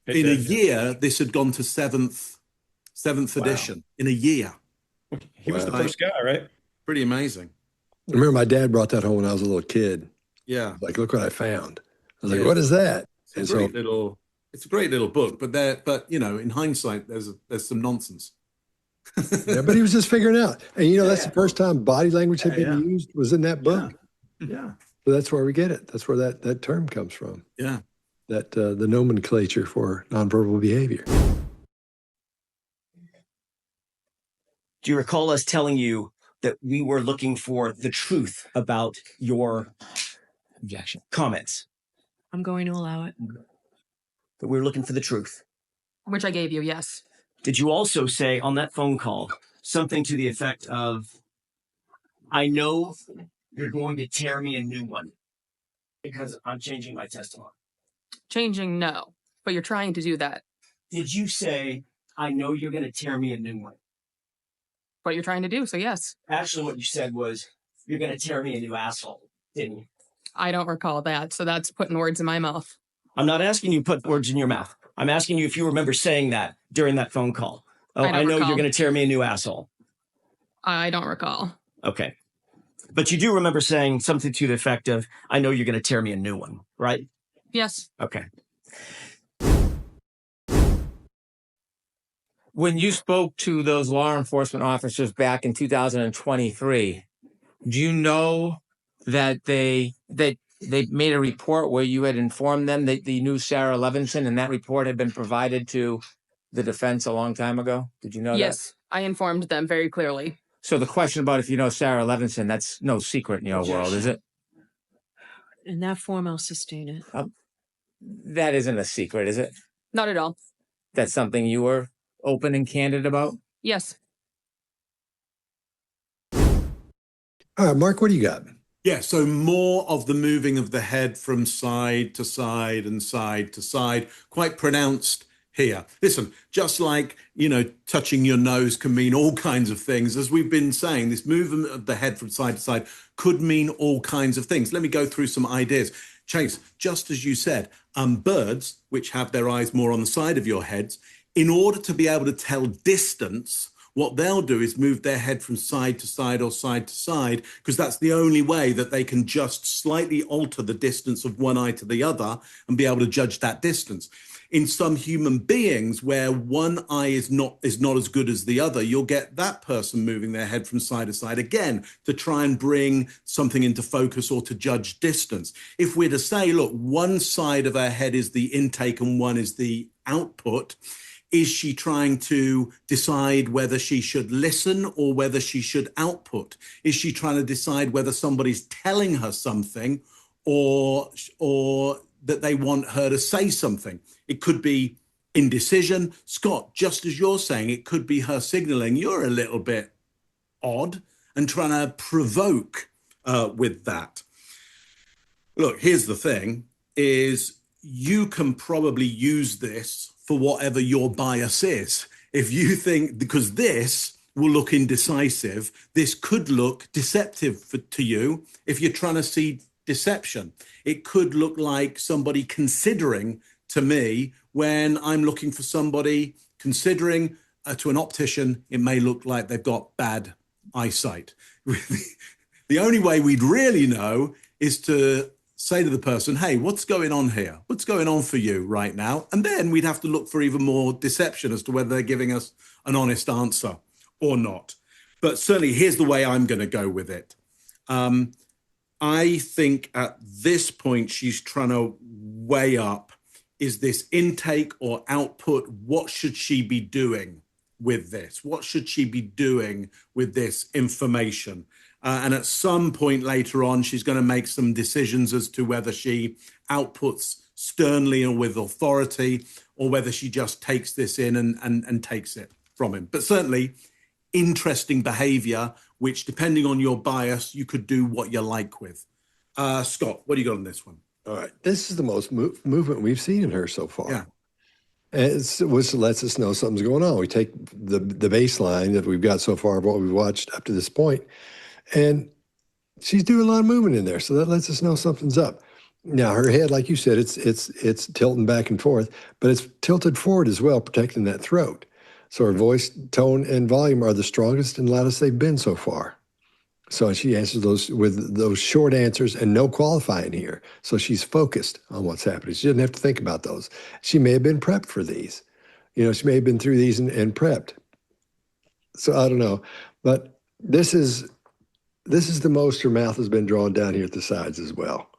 in a year this had gone to seventh edition in a year. He was the first guy, right? Pretty amazing. I remember my dad brought that home when I was a little kid. Yeah. Like, look what I found. I was like, what is that? It's a great little book, but in hindsight, there's some nonsense. Yeah, but he was just figuring out. And that's the first time body language had been used was in that book. Yeah. So that's where we get it. That's where that term comes from. Yeah. That the nomenclature for nonverbal behavior. Do you recall us telling you that we were looking for the truth about your Objection. comments? I'm going to allow it. That we were looking for the truth. Which I gave you, yes. Did you also say on that phone call something to the effect of, I know you're going to tear me a new one because I'm changing my testimony? Changing, no. But you're trying to do that. Did you say, I know you're going to tear me a new one? What you're trying to do, so yes. Actually, what you said was, you're going to tear me a new asshole, didn't you? I don't recall that, so that's putting words in my mouth. I'm not asking you to put words in your mouth. I'm asking you if you remember saying that during that phone call. Oh, I know you're going to tear me a new asshole. I don't recall. Okay. But you do remember saying something to the effect of, I know you're going to tear me a new one, right? Yes. Okay. When you spoke to those law enforcement officers back in 2023, do you know that they made a report where you had informed them that you knew Sarah Levinson, and that report had been provided to the defense a long time ago? Did you know that? Yes, I informed them very clearly. So the question about if you know Sarah Levinson, that's no secret in your world, is it? In that form, I'll sustain it. That isn't a secret, is it? Not at all. That's something you were open and candid about? Yes. All right, Mark, what do you got? Yeah, so more of the moving of the head from side to side and side to side, quite pronounced here. Listen, just like, touching your nose can mean all kinds of things. As we've been saying, this movement of the head from side to side could mean all kinds of things. Let me go through some ideas. Chase, just as you said, birds, which have their eyes more on the side of your heads, in order to be able to tell distance, what they'll do is move their head from side to side or side to side, because that's the only way that they can just slightly alter the distance of one eye to the other and be able to judge that distance. In some human beings where one eye is not as good as the other, you'll get that person moving their head from side to side again to try and bring something into focus or to judge distance. If we're to say, look, one side of her head is the intake and one is the output, is she trying to decide whether she should listen or whether she should output? Is she trying to decide whether somebody's telling her something or that they want her to say something? It could be indecision. Scott, just as you're saying, it could be her signaling you're a little bit odd and trying to provoke with that. Look, here's the thing, is you can probably use this for whatever your bias is. If you think, because this will look indecisive, this could look deceptive to you if you're trying to see deception. It could look like somebody considering to me when I'm looking for somebody considering to an optician, it may look like they've got bad eyesight. The only way we'd really know is to say to the person, hey, what's going on here? What's going on for you right now? And then we'd have to look for even more deception as to whether they're giving us an honest answer or not. But certainly here's the way I'm going to go with it. I think at this point, she's trying to weigh up, is this intake or output? What should she be doing with this? What should she be doing with this information? And at some point later on, she's going to make some decisions as to whether she outputs sternly or with authority, or whether she just takes this in and takes it from him. But certainly interesting behavior, which depending on your bias, you could do what you like with. Scott, what do you got on this one? All right. This is the most movement we've seen in her so far. Yeah. Which lets us know something's going on. We take the baseline that we've got so far of what we've watched up to this point, and she's doing a lot of movement in there. So that lets us know something's up. Now, her head, like you said, it's tilting back and forth, but it's tilted forward as well, protecting that throat. So her voice, tone, and volume are the strongest and loudest they've been so far. So she answers those with those short answers and no qualifying here. So she's focused on what's happening. She doesn't have to think about those. She may have been prepped for these. She may have been through these and prepped. So I don't know. But this is the most her mouth has been drawn down here at the sides as well.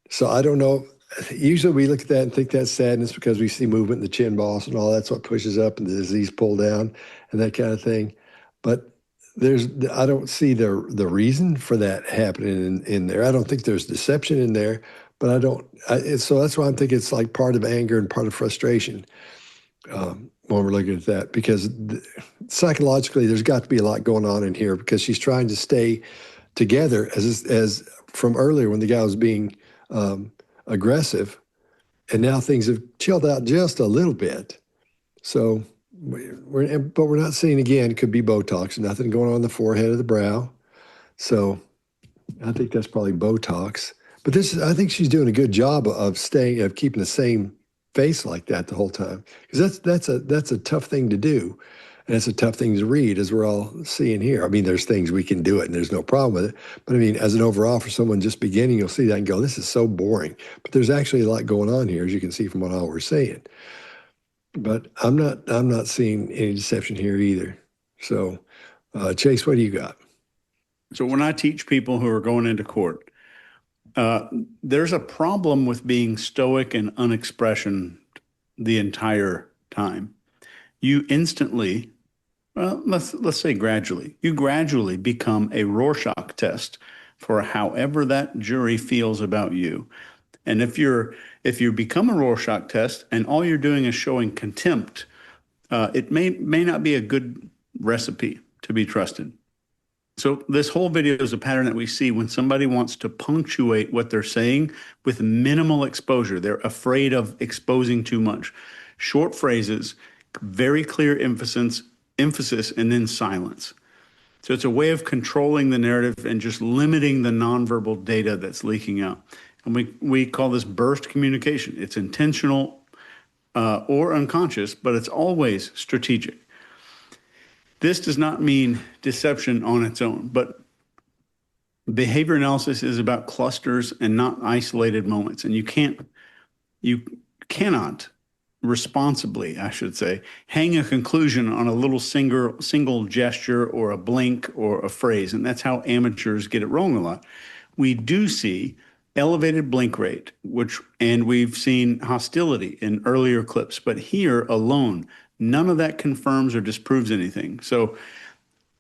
So I don't know. Usually we look at that and think that's sadness because we see movement in the chin boss and all that's what pushes up and the disease pull down and that kind of thing. But I don't see the reason for that happening in there. I don't think there's deception in there, but so that's why I'm thinking it's like part of anger and part of frustration when we're looking at that, because psychologically there's got to be a lot going on in here because she's trying to stay together as from earlier when the guy was being aggressive, and now things have chilled out just a little bit. So we're not seeing, again, it could be Botox, nothing going on the forehead or the brow. So I think that's probably Botox. But I think she's doing a good job of keeping the same face like that the whole time. Because that's a tough thing to do. And it's a tough thing to read, as we're all seeing here. I mean, there's things we can do it and there's no problem with it. But I mean, as an overall for someone just beginning, you'll see that and go, this is so boring. But there's actually a lot going on here, as you can see from what all we're saying. But I'm not seeing any deception here either. So, Chase, what do you got? So when I teach people who are going into court, there's a problem with being stoic and unexpressioned the entire time. You instantly, well, let's say gradually, you gradually become a Rorschach test for however that jury feels about you. And if you become a Rorschach test and all you're doing is showing contempt, it may not be a good recipe to be trusted. So this whole video is a pattern that we see when somebody wants to punctuate what they're saying with minimal exposure. They're afraid of exposing too much. Short phrases, very clear emphasis, and then silence. So it's a way of controlling the narrative and just limiting the nonverbal data that's leaking out. And we call this burst communication. It's intentional or unconscious, but it's always strategic. This does not mean deception on its own, but behavior analysis is about clusters and not isolated moments. And you cannot responsibly, I should say, hang a conclusion on a little single gesture or a blink or a phrase. And that's how amateurs get it wrong a lot. We do see elevated blink rate, and we've seen hostility in earlier clips, but here alone, none of that confirms or disproves anything. So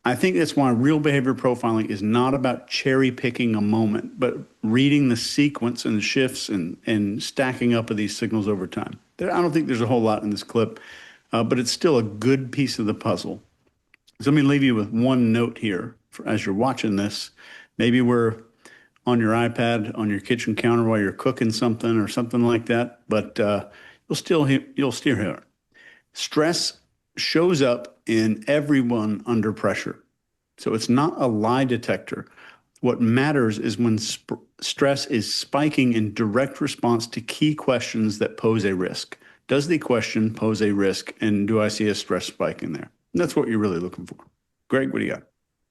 I think that's why real behavior profiling is not about cherry picking a moment, but reading the sequence and the shifts and stacking up of these signals over time. I don't think there's a whole lot in this clip, but it's still a good piece of the puzzle. So let me leave you with one note here as you're watching this. Maybe we're on your iPad, on your kitchen counter while you're cooking something or something like that, but you'll still hear it. Stress shows up in everyone under pressure. So it's not a lie detector. What matters is when stress is spiking in direct response to key questions that pose a risk. Does the question pose a risk, and do I see a stress spike in there? And that's what you're really looking for. Greg, what do you got?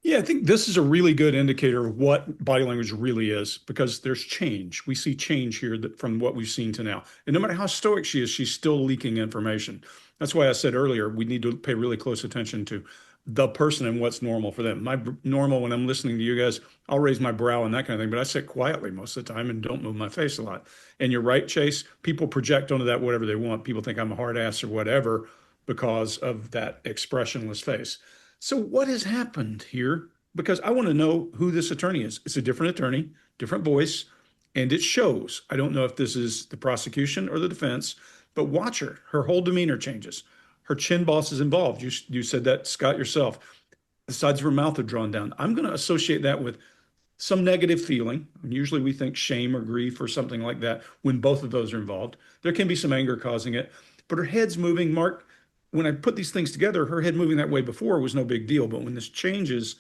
Yeah, I think this is a really good indicator of what body language really is, because there's change. We see change here from what we've seen to now. And no matter how stoic she is, she's still leaking information. That's why I said earlier, we need to pay really close attention to the person and what's normal for them. Normal when I'm listening to you guys, I'll raise my brow and that kind of thing, but I sit quietly most of the time and don't move my face a lot. And you're right, Chase. People project onto that whatever they want. People think I'm a hard ass or whatever because of that expressionless face. So what has happened here? Because I want to know who this attorney is. It's a different attorney, different voice, and it shows. I don't know if this is the prosecution or the defense, but watch her. Her whole demeanor changes. Her chin boss is involved. You said that, Scott, yourself. The sides of her mouth are drawn down. I'm going to associate that with some negative feeling. Usually we think shame or grief or something like that when both of those are involved. There can be some anger causing it, but her head's moving. Mark, when I put these things together, her head moving that way before was no big deal. But when this changes,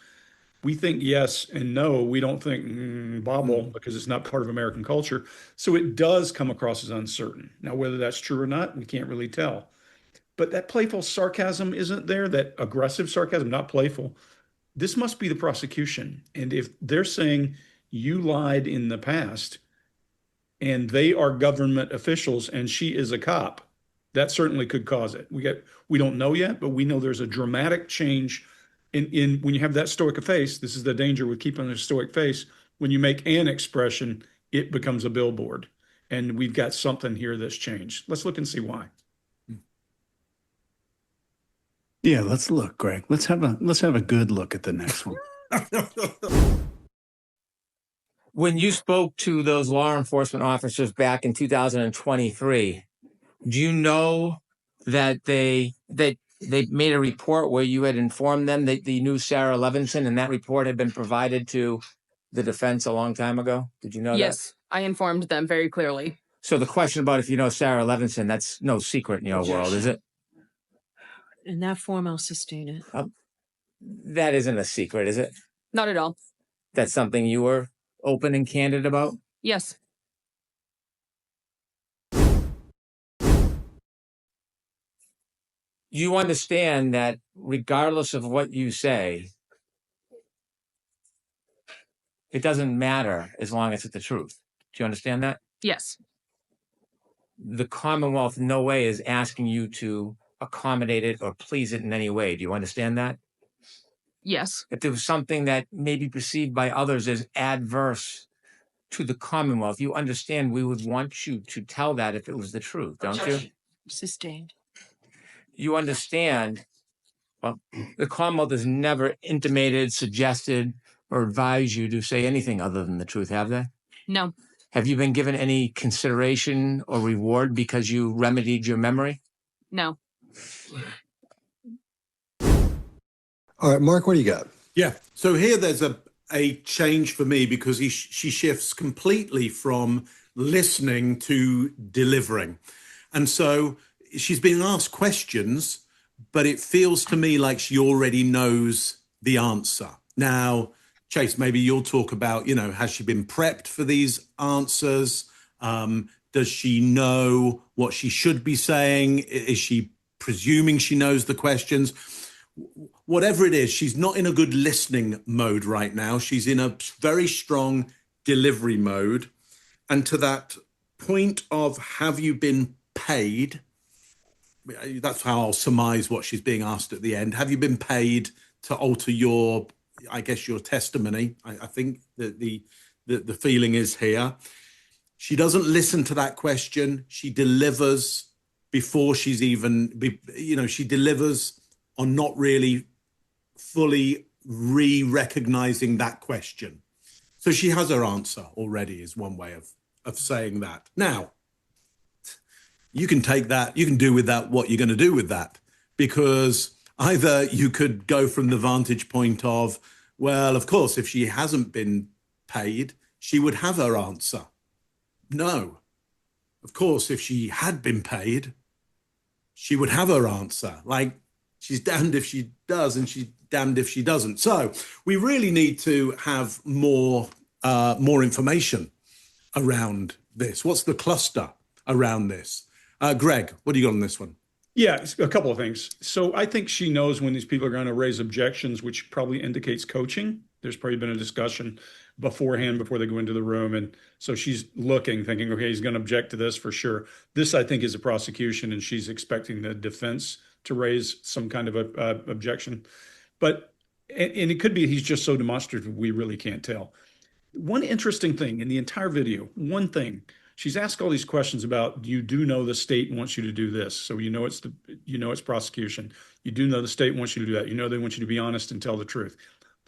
we think yes and no. We don't think bobble because it's not part of American culture. So it does come across as uncertain. Now, whether that's true or not, we can't really tell. But that playful sarcasm isn't there, that aggressive sarcasm, not playful. This must be the prosecution. And if they're saying you lied in the past and they are government officials and she is a cop, that certainly could cause it. We don't know yet, but we know there's a dramatic change in when you have that stoic face. This is the danger with keeping a stoic face. When you make an expression, it becomes a billboard. And we've got something here that's changed. Let's look and see why. Yeah, let's look, Greg. Let's have a good look at the next one. When you spoke to those law enforcement officers back in 2023, do you know that they made a report where you had informed them that you knew Sarah Levinson, and that report had been provided to the defense a long time ago? Did you know that? Yes, I informed them very clearly. So the question about if you know Sarah Levinson, that's no secret in your world, is it? In that form, I'll sustain it. That isn't a secret, is it? Not at all. That's something you were open and candid about? Yes. You understand that regardless of what you say, it doesn't matter as long as it's the truth. Do you understand that? Yes. The Commonwealth in no way is asking you to accommodate it or please it in any way. Do you understand that? Yes. If there was something that may be perceived by others as adverse to the Commonwealth, you understand we would want you to tell that if it was the truth, don't you? Sustained. You understand, well, the Commonwealth has never intimated, suggested, or advised you to say anything other than the truth, have they? No. Have you been given any consideration or reward because you remedied your memory? No. All right, Mark, what do you got? Yeah. So here there's a change for me because she shifts completely from listening to delivering. And so she's being asked questions, but it feels to me like she already knows the answer. Now, Chase, maybe you'll talk about, has she been prepped for these answers? Does she know what she should be saying? Is she presuming she knows the questions? Whatever it is, she's not in a good listening mode right now. She's in a very strong delivery mode. And to that point of, have you been paid? That's how I'll surmise what she's being asked at the end. Have you been paid to alter your testimony? I think that the feeling is here. She doesn't listen to that question. She delivers before she's even, she delivers on not really fully recognizing that question. So she has her answer already, is one way of saying that. Now, you can take that, you can do with that what you're going to do with that, because either you could go from the vantage point of, well, of course, if she hasn't been paid, she would have her answer. No. Of course, if she had been paid, she would have her answer. Like, she's damned if she does and she's damned if she doesn't. So we really need to have more information around this. What's the cluster around this? Greg, what do you got on this one? Yeah, a couple of things. So I think she knows when these people are going to raise objections, which probably indicates coaching. There's probably been a discussion beforehand before they go into the room. And so she's looking, thinking, okay, he's going to object to this for sure. This, I think, is a prosecution, and she's expecting the defense to raise some kind of a objection. But and it could be he's just so demonstrative we really can't tell. One interesting thing in the entire video, one thing, she's asked all these questions about you do know the state wants you to do this. So you know it's prosecution. You do know the state wants you to do that. You know they want you to be honest and tell the truth.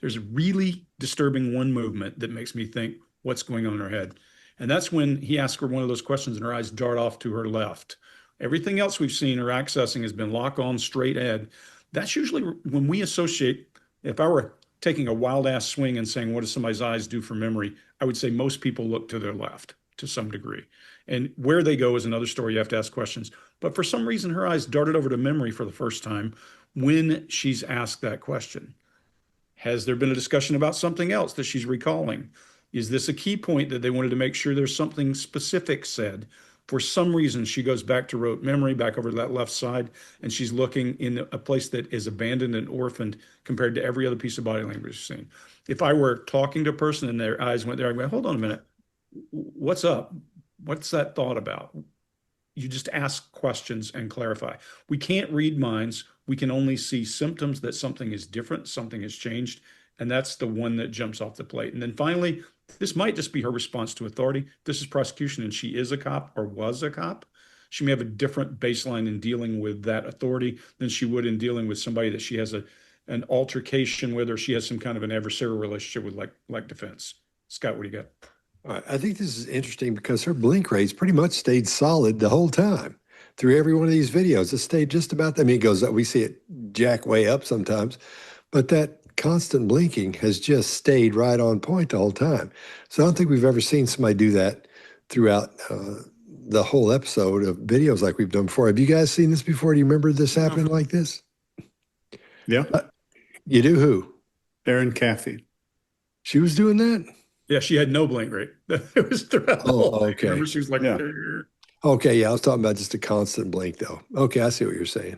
There's a really disturbing one movement that makes me think what's going on in her head. And that's when he asks her one of those questions and her eyes dart off to her left. Everything else we've seen her accessing has been lock on, straight ahead. That's usually when we associate, if I were taking a wild ass swing and saying, what does somebody's eyes do for memory? I would say most people look to their left to some degree. And where they go is another story. You have to ask questions. But for some reason, her eyes darted over to memory for the first time when she's asked that question. Has there been a discussion about something else that she's recalling? Is this a key point that they wanted to make sure there's something specific said? For some reason, she goes back to rote memory, back over to that left side, and she's looking in a place that is abandoned and orphaned compared to every other piece of body language we've seen. If I were talking to a person and their eyes went there, I'd go, hold on a minute. What's up? What's that thought about? You just ask questions and clarify. We can't read minds. We can only see symptoms that something is different, something has changed, and that's the one that jumps off the plate. And then finally, this might just be her response to authority. This is prosecution and she is a cop or was a cop. She may have a different baseline in dealing with that authority than she would in dealing with somebody that she has an altercation with, or she has some kind of an adversarial relationship with, like defense. Scott, what do you got? All right. I think this is interesting because her blink rates pretty much stayed solid the whole time through every one of these videos. It stayed just about, I mean, it goes up, we see it jack way up sometimes, but that constant blinking has just stayed right on point the whole time. So I don't think we've ever seen somebody do that throughout the whole episode of videos like we've done before. Have you guys seen this before? Do you remember this happening like this? Yeah. You do? Who? Erin Caffey. She was doing that? Yeah, she had no blink rate. It was throughout the whole thing. Okay. Remember, she was like, Yeah. Okay, yeah, I was talking about just a constant blink, though. Okay, I see what you're saying.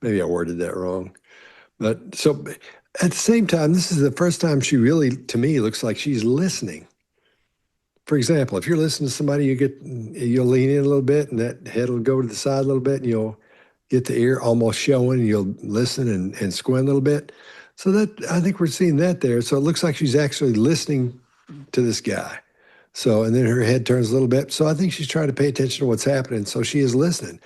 Maybe I worded that wrong. But so at the same time, this is the first time she really, to me, looks like she's listening. For example, if you're listening to somebody, you'll lean in a little bit and that head will go to the side a little bit and you'll get the ear almost showing and you'll listen and squint a little bit. So that, I think we're seeing that there. So it looks like she's actually listening to this guy. So, and then her head turns a little bit. So I think she's trying to pay attention to what's happening. So she is listening.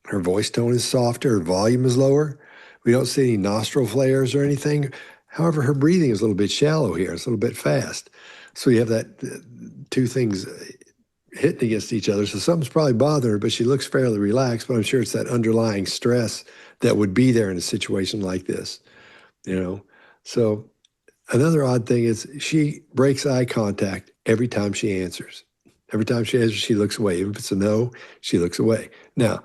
Her voice tone is softer. Her volume is lower. We don't see any nostril flares or anything. However, her breathing is a little bit shallow here. It's a little bit fast. So you have that two things hitting against each other. So something's probably bothering her, but she looks fairly relaxed. But I'm sure it's that underlying stress that would be there in a situation like this, you know. So another odd thing is she breaks eye contact every time she answers. Every time she answers, she looks away. Even if it's a no, she looks away. Now,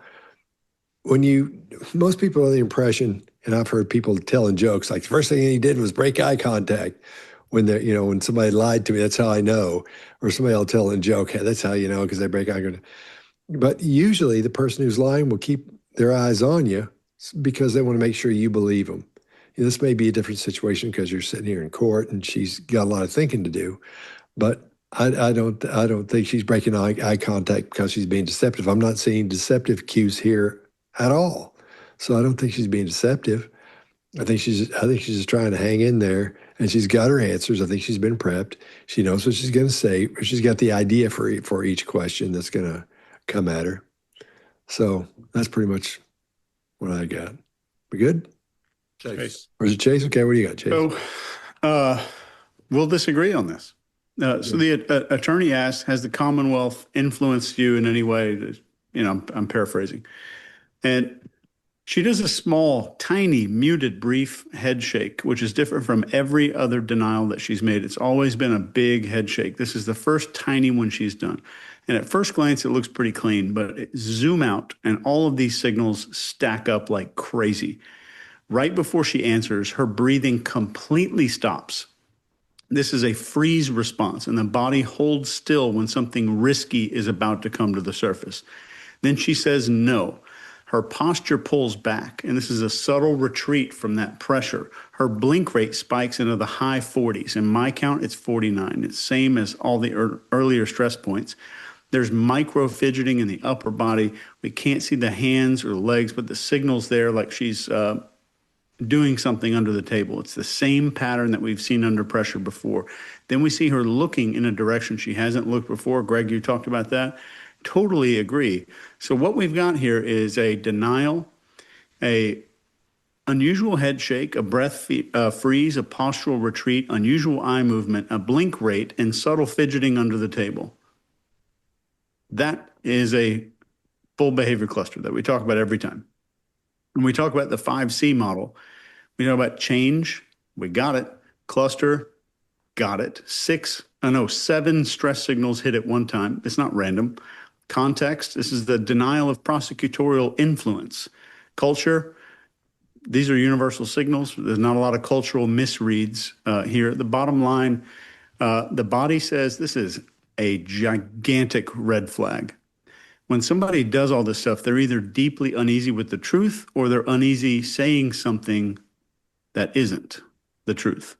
most people are the impression, and I've heard people telling jokes, like the first thing he did was break eye contact when when somebody lied to me, that's how I know. Or somebody will tell a joke, hey, that's how you know, because they break eye contact. But usually the person who's lying will keep their eyes on you because they want to make sure you believe them. This may be a different situation because you're sitting here in court and she's got a lot of thinking to do, but I don't think she's breaking eye contact because she's being deceptive. I'm not seeing deceptive cues here at all, so I don't think she's being deceptive. I think she's just trying to hang in there, and she's got her answers. I think she's been prepped. She knows what she's going to say. She's got the idea for each question that's going to come at her. So that's pretty much what I got. We good? Chase. Or is it Chase? Okay, what do you got, Chase? So we'll disagree on this. So the attorney asked, has the Commonwealth influenced you in any way? I'm paraphrasing. And she does a small, tiny, muted, brief head shake, which is different from every other denial that she's made. It's always been a big head shake. This is the first tiny one she's done. And at first glance, it looks pretty clean, but zoom out and all of these signals stack up like crazy. Right before she answers, her breathing completely stops. This is a freeze response, and the body holds still when something risky is about to come to the surface. Then she says no. Her posture pulls back, and this is a subtle retreat from that pressure. Her blink rate spikes into the high 40s. In my count, it's 49. It's same as all the earlier stress points. There's micro fidgeting in the upper body. We can't see the hands or legs, but the signal's there like she's doing something under the table. It's the same pattern that we've seen under pressure before. Then we see her looking in a direction she hasn't looked before. Greg, you talked about that. Totally agree. So what we've got here is a denial, a unusual head shake, a breath freeze, a postural retreat, unusual eye movement, a blink rate, and subtle fidgeting under the table. That is a full behavior cluster that we talk about every time. When we talk about the 5C model, we talk about change, we got it. Cluster, got it. 7 stress signals hit at one time. It's not random. Context, this is the denial of prosecutorial influence. Culture, these are universal signals. There's not a lot of cultural misreads here. The bottom line, the body says this is a gigantic red flag. When somebody does all this stuff, they're either deeply uneasy with the truth or they're uneasy saying something that isn't the truth.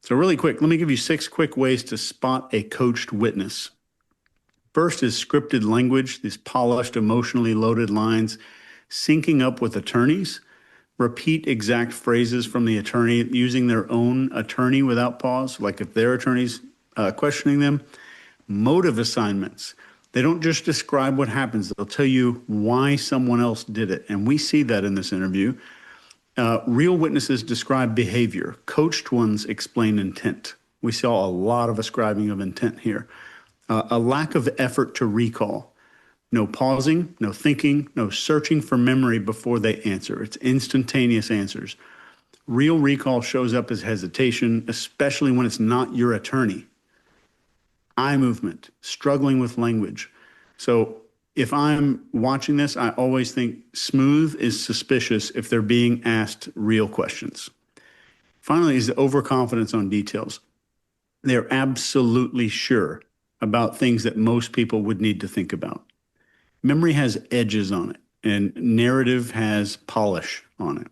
So really quick, let me give you 6 quick ways to spot a coached witness. First is scripted language, these polished, emotionally loaded lines, syncing up with attorneys. Repeat exact phrases from the attorney, using their own attorney without pause, like if their attorney's questioning them. Motive assignments. They don't just describe what happens, they'll tell you why someone else did it. And we see that in this interview. Real witnesses describe behavior. Coached ones explain intent. We saw a lot of ascribing of intent here. A lack of effort to recall. No pausing, no thinking, no searching for memory before they answer. It's instantaneous answers. Real recall shows up as hesitation, especially when it's not your attorney. Eye movement, struggling with language. So if I'm watching this, I always think smooth is suspicious if they're being asked real questions. Finally is the overconfidence on details. They're absolutely sure about things that most people would need to think about. Memory has edges on it, and narrative has polish on it.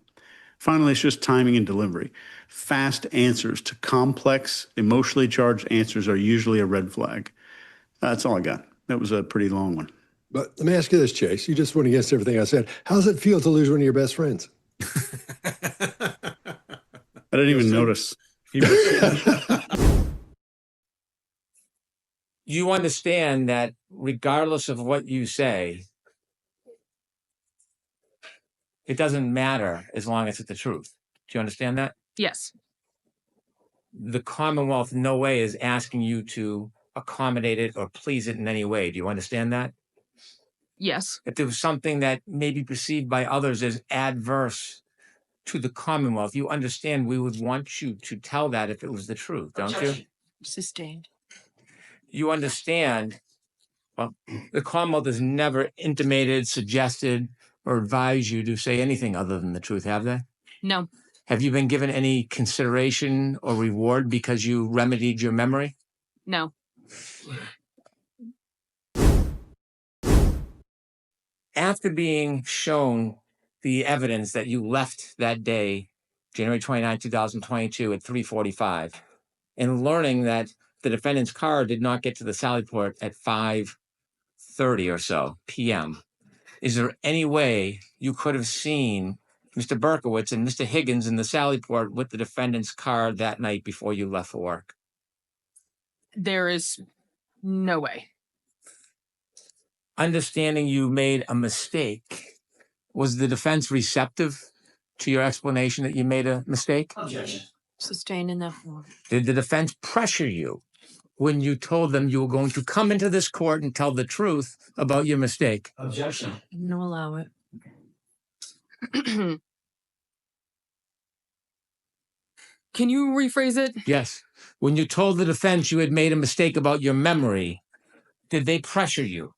Finally, it's just timing and delivery. Fast answers to complex, emotionally charged answers are usually a red flag. That's all I got. That was a pretty long one. But let me ask you this, Chase. You just went against everything I said. How does it feel to lose one of your best friends? I didn't even notice. You understand that regardless of what you say, it doesn't matter as long as it's the truth. Do you understand that? Yes. The Commonwealth in no way is asking you to accommodate it or please it in any way. Do you understand that? Yes. If there was something that may be perceived by others as adverse to the Commonwealth, you understand we would want you to tell that if it was the truth, don't you? Sustained. You understand, well, the Commonwealth has never intimated, suggested, or advised you to say anything other than the truth, have they? No. Have you been given any consideration or reward because you remedied your memory? No. After being shown the evidence that you left that day, January 29, 2022 at 3:45, and learning that the defendant's car did not get to the Sally Port at 5:30 or so p.m., is there any way you could have seen Mr. Berkowitz and Mr. Higgins in the Sally Port with the defendant's car that night before you left for work? There is no way. Understanding you made a mistake, was the defense receptive to your explanation that you made a mistake? Objection. Sustained in that form. Did the defense pressure you when you told them you were going to come into this court and tell the truth about your mistake? Objection. No, allow it. Can you rephrase it? Yes. When you told the defense you had made a mistake about your memory, did they pressure you?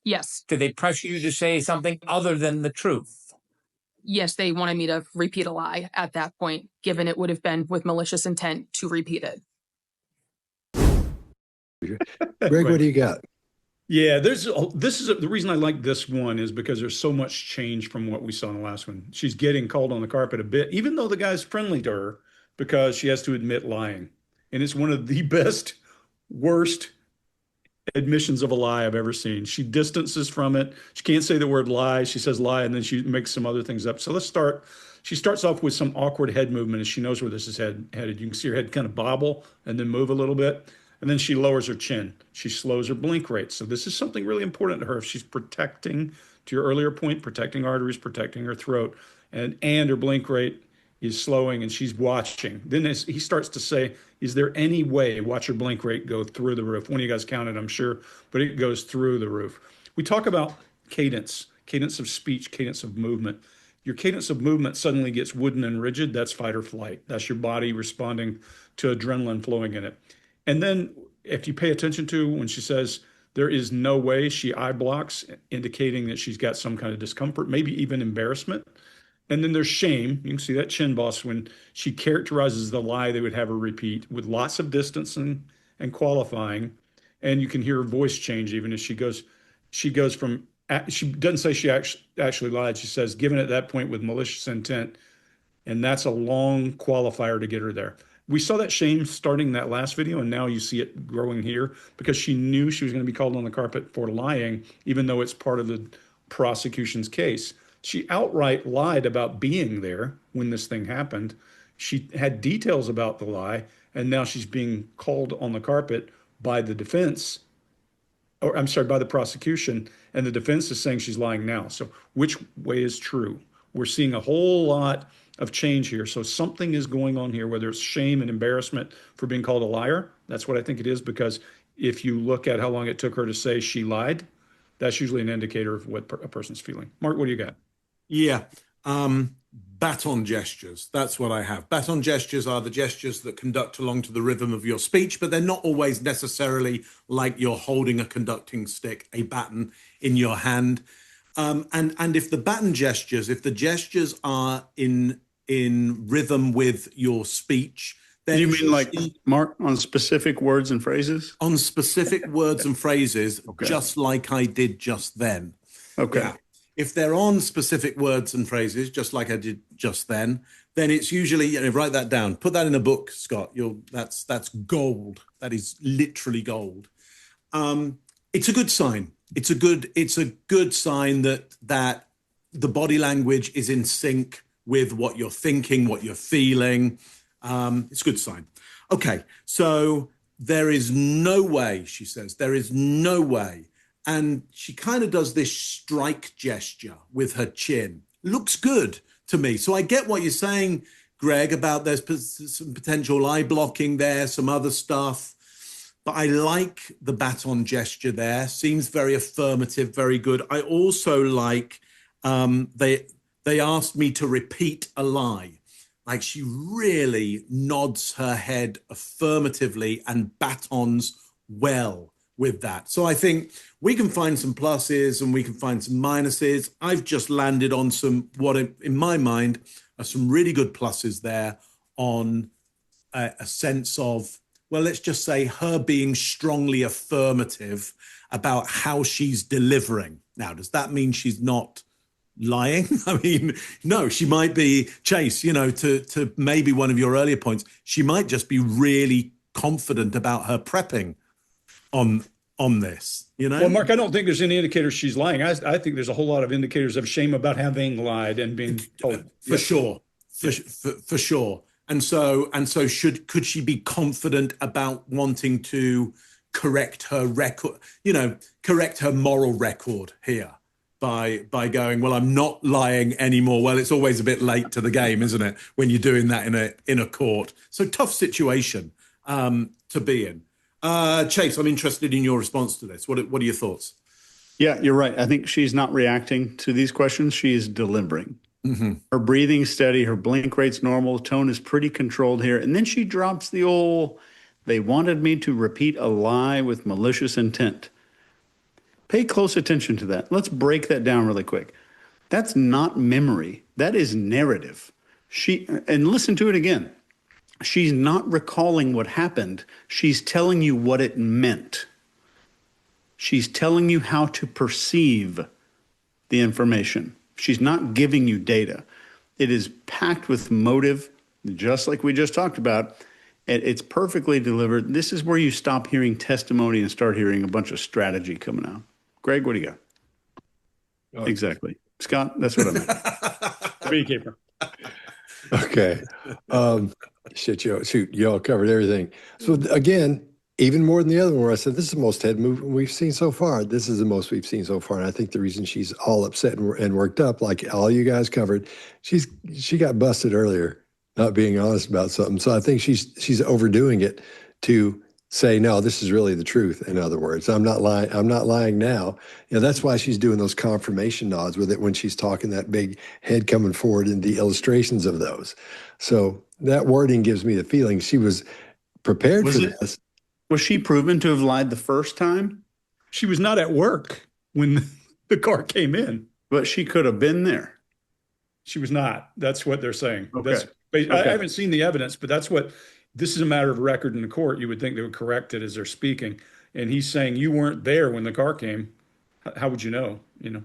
Yes. Did they pressure you to say something other than the truth? Yes, they wanted me to repeat a lie at that point, given it would have been with malicious intent to repeat it. Greg, what do you got? Yeah, the reason I like this one is because there's so much change from what we saw in the last one. She's getting called on the carpet a bit, even though the guy's friendly to her, because she has to admit lying. And it's one of the best, worst admissions of a lie I've ever seen. She distances from it. She can't say the word lie. She says lie, and then she makes some other things up. So let's start. She starts off with some awkward head movement as she knows where this is headed. You can see her head kind of bobble and then move a little bit. And then she lowers her chin. She slows her blink rate. So this is something really important to her. If she's protecting, to your earlier point, protecting arteries, protecting her throat, and her blink rate is slowing and she's watching. Then as he starts to say, is there any way, watch your blink rate go through the roof. One of you guys counted, I'm sure, but it goes through the roof. We talk about cadence of speech, cadence of movement. Your cadence of movement suddenly gets wooden and rigid. That's fight or flight. That's your body responding to adrenaline flowing in it. And then if you pay attention to when she says, there is no way, she eye blocks, indicating that she's got some kind of discomfort, maybe even embarrassment. And then there's shame. You can see that chin boss when she characterizes the lie they would have her repeat with lots of distancing and qualifying. And you can hear her voice change even as she goes from, she doesn't say she actually lied. She says, given at that point with malicious intent. And that's a long qualifier to get her there. We saw that shame starting that last video, and now you see it growing here because she knew she was going to be called on the carpet for lying, even though it's part of the prosecution's case. She outright lied about being there when this thing happened. She had details about the lie, and now she's being called on the carpet by the defense, or I'm sorry, by the prosecution, and the defense is saying she's lying now. So which way is true? We're seeing a whole lot of change here. So something is going on here, whether it's shame and embarrassment for being called a liar. That's what I think it is, because if you look at how long it took her to say she lied, that's usually an indicator of what a person's feeling. Mark, what do you got? Yeah. Baton gestures. That's what I have. Baton gestures are the gestures that conduct along to the rhythm of your speech, but they're not always necessarily like you're holding a conducting stick, a baton in your hand. And if the baton gestures, if the gestures are in rhythm with your speech, then you mean like, Mark, on specific words and phrases? On specific words and phrases, Okay. just like I did just then. Okay. Yeah. If they're on specific words and phrases, just like I did just then it's usually, write that down. Put that in a book, Scott. That's gold. That is literally gold. It's a good sign. It's a good sign that the body language is in sync with what you're thinking, what you're feeling. It's a good sign. Okay, so there is no way, she says, there is no way. And she kind of does this strike gesture with her chin. Looks good to me. So I get what you're saying, Greg, about there's some potential eye blocking there, some other stuff. But I like the baton gesture there. Seems very affirmative, very good. I also like they asked me to repeat a lie. Like she really nods her head affirmatively and batons well with that. So I think we can find some pluses and we can find some minuses. I've just landed on some, what in my mind are some really good pluses there on a sense of, well, let's just say her being strongly affirmative about how she's delivering. Now, does that mean she's not lying? I mean, no, she might be, Chase, to maybe one of your earlier points, she might just be really confident about her prepping on this, Well, Mark, I don't think there's any indicators she's lying. I think there's a whole lot of indicators of shame about having lied and being told. For sure. For sure. And so could she be confident about wanting to correct her record, correct her moral record here by going, well, I'm not lying anymore. Well, it's always a bit late to the game, isn't it? When you're doing that in a court. So tough situation to be in. Chase, I'm interested in your response to this. What are your thoughts? Yeah, you're right. I think she's not reacting to these questions. She is delivering. Mm-hmm. Her breathing's steady. Her blink rate's normal. Tone is pretty controlled here. And then she drops the old, they wanted me to repeat a lie with malicious intent. Pay close attention to that. Let's break that down really quick. That's not memory. That is narrative. And listen to it again. She's not recalling what happened. She's telling you what it meant. She's telling you how to perceive the information. She's not giving you data. It is packed with motive, just like we just talked about. It's perfectly delivered. This is where you stop hearing testimony and start hearing a bunch of strategy coming out. Greg, what do you got? Oh. Exactly. Scott, that's what I meant. Beekeeper. Okay. Shit, y'all covered everything. So again, even more than the other one where I said, this is the most head movement we've seen so far. This is the most we've seen so far. And I think the reason she's all upset and worked up, like all you guys covered, she got busted earlier, not being honest about something. So I think she's overdoing it to say, no, this is really the truth. In other words, I'm not lying now. You know, that's why she's doing those confirmation nods with it when she's talking, that big head coming forward in the illustrations of those. So that wording gives me the feeling she was prepared for this. Was she proven to have lied the first time? She was not at work when the car came in. But she could have been there. She was not. That's what they're saying. Okay. I haven't seen the evidence, but this is a matter of record in the court. You would think they would correct it as they're speaking. And he's saying you weren't there when the car came. How would you know? You know?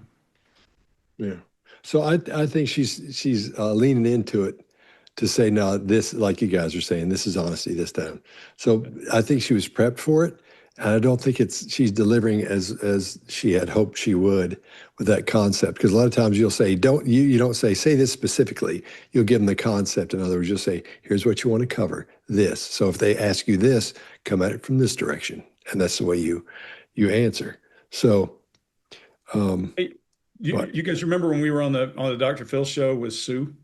Yeah. So I think she's leaning into it to say, no, this, like you guys are saying, this is honesty this time. So I think she was prepped for it. And I don't think she's delivering as she had hoped she would with that concept. Because a lot of times you'll say, you don't say this specifically. You'll give them the concept. In other words, you'll say, here's what you want to cover, this. So if they ask you this, come at it from this direction. And that's the way you answer. So Hey, you guys remember when we were on the Dr. Phil show with Sue?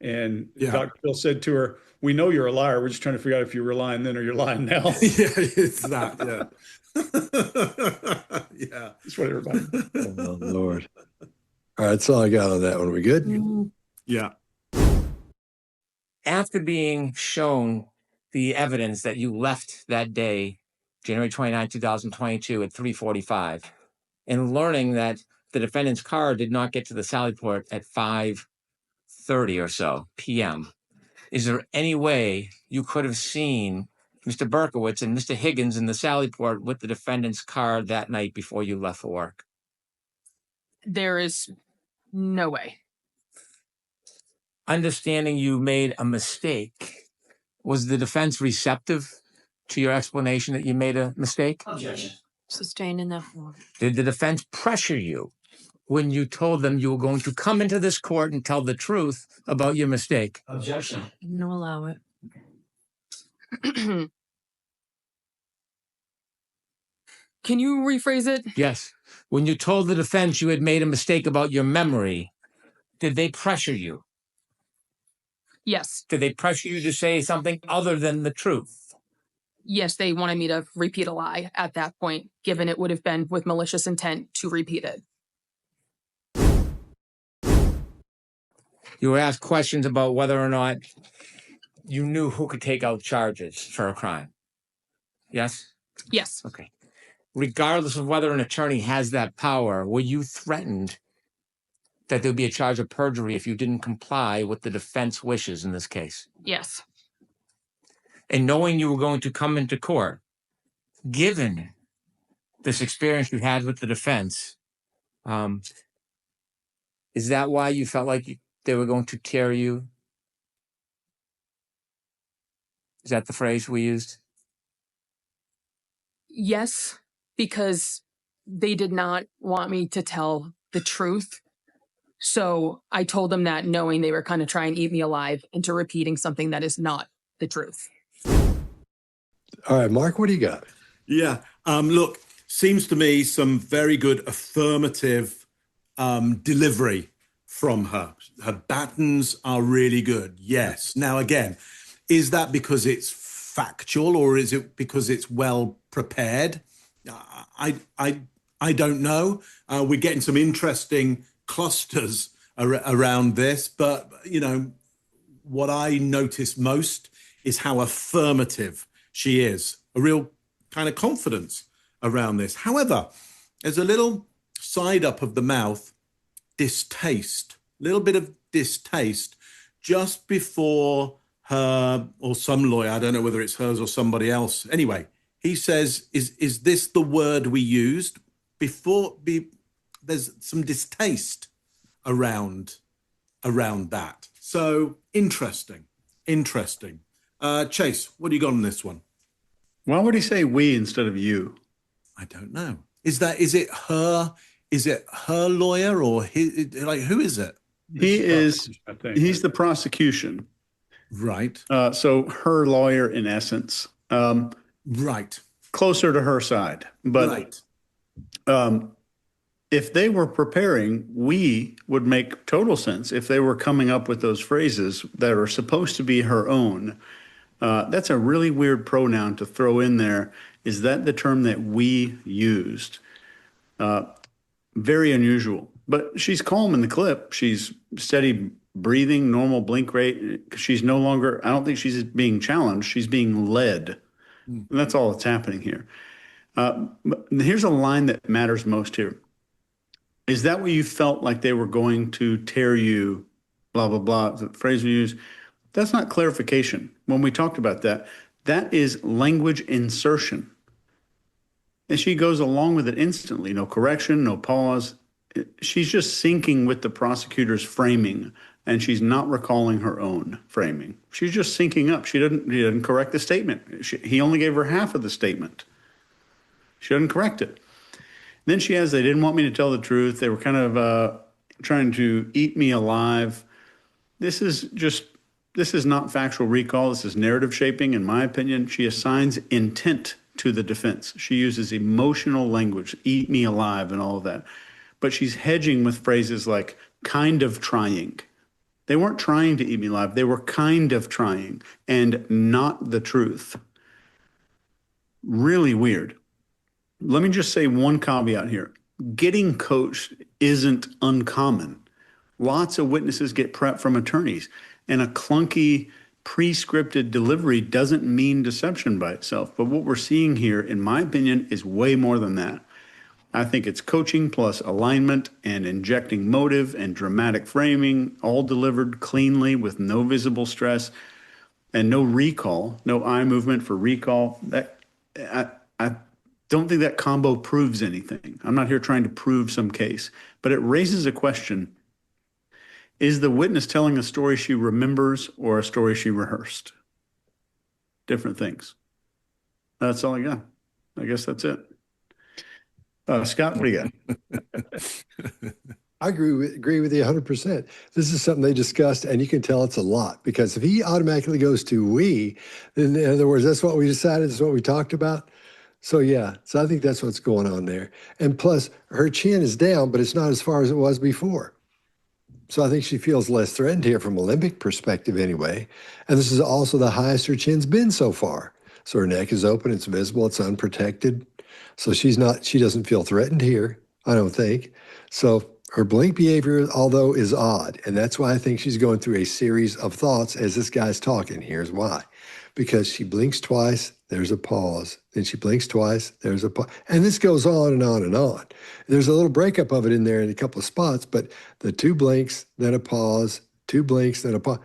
And Dr. Phil said to her, we know you're a liar. We're just trying to figure out if you were lying then or you're lying now. Yeah, it's that. Yeah. Yeah. That's what everybody. oh, Lord. All right, that's all I got on that one. We good? Yeah. After being shown the evidence that you left that day, January 29, 2022 at 3:45, and learning that the defendant's car did not get to the Sally Port at 5:30 or so p.m., is there any way you could have seen Mr. Berkowitz and Mr. Higgins in the Sally Port with the defendant's car that night before you left for work? There is no way. Understanding you made a mistake, was the defense receptive to your explanation that you made a mistake? Objection. Sustained in that form. Did the defense pressure you when you told them you were going to come into this court and tell the truth about your mistake? Objection. No, allow it. Can you rephrase it? Yes. When you told the defense you had made a mistake about your memory, did they pressure you? Yes. Did they pressure you to say something other than the truth? Yes, they wanted me to repeat a lie at that point, given it would have been with malicious intent to repeat it. You were asked questions about whether or not you knew who could take out charges for a crime. Yes? Yes. Okay. Regardless of whether an attorney has that power, were you threatened that there'd be a charge of perjury if you didn't comply with the defense wishes in this case? Yes. And knowing you were going to come into court, given this experience you had with the defense, is that why you felt like they were going to tear you? Is that the phrase we used? Yes, because they did not want me to tell the truth. So I told them that knowing they were kind of trying to eat me alive into repeating something that is not the truth. All right, Mark, what do you got? Yeah. Look, seems to me some very good affirmative delivery from her. Her batons are really good. Yes. Now, again, is that because it's factual or is it because it's well prepared? I don't know. We're getting some interesting clusters around this, but you know, what I notice most is how affirmative she is, a real kind of confidence around this. However, there's a little side up of the mouth, distaste, a little bit of distaste just before her or some lawyer, I don't know whether it's hers or somebody else. Anyway, he says, is this the word we used? There's some distaste around that. So interesting. Chase, what do you got on this one? Why would he say we instead of you? I don't know. Is it her? Is it her lawyer or his? Like, who is it? I think. He's the prosecution. Right. So her lawyer, in essence, Right. closer to her side. But Right. if they were preparing, we would make total sense. If they were coming up with those phrases that are supposed to be her own, that's a really weird pronoun to throw in there. Is that the term that we used? Very unusual. But she's calm in the clip. She's steady breathing, normal blink rate. She's no longer, I don't think she's being challenged. She's being led. And that's all that's happening here. But here's a line that matters most here. Is that what you felt like they were going to tear you, blah, blah, blah, the phrase we use? That's not clarification. When we talked about that, that is language insertion. And she goes along with it instantly. No correction, no pause. She's just syncing with the prosecutor's framing, and she's not recalling her own framing. She's just syncing up. She didn't correct the statement. He only gave her half of the statement. She doesn't correct it. Then she has, they didn't want me to tell the truth. They were kind of trying to eat me alive. This is not factual recall. This is narrative shaping, in my opinion. She assigns intent to the defense. She uses emotional language, eat me alive and all of that. But she's hedging with phrases like kind of trying. They weren't trying to eat me alive. They were kind of trying and not the truth. Really weird. Let me just say one caveat here. Getting coached isn't uncommon. Lots of witnesses get prep from attorneys, and a clunky, pre-scripted delivery doesn't mean deception by itself. But what we're seeing here, in my opinion, is way more than that. I think it's coaching plus alignment and injecting motive and dramatic framing, all delivered cleanly with no visible stress and no recall, no eye movement for recall. I don't think that combo proves anything. I'm not here trying to prove some case, but it raises a question. Is the witness telling a story she remembers or a story she rehearsed? Different things. That's all I got. I guess that's it. Scott, what do you got? I agree with you 100%. This is something they discussed, and you can tell it's a lot, because if he automatically goes to we, then in other words, that's what we decided, that's what we talked about. So yeah, so I think that's what's going on there. And plus, her chin is down, but it's not as far as it was before. So I think she feels less threatened here from a limbic perspective anyway. And this is also the highest her chin's been so far. So her neck is open, it's visible, it's unprotected. So she doesn't feel threatened here, I don't think. So her blink behavior, although, is odd. And that's why I think she's going through a series of thoughts as this guy's talking. Here's why. Because she blinks twice, there's a pause. Then she blinks twice, there's a pause. And this goes on and on and on. There's a little breakup of it in there in a couple of spots, but the two blinks, then a pause, two blinks, then a pause.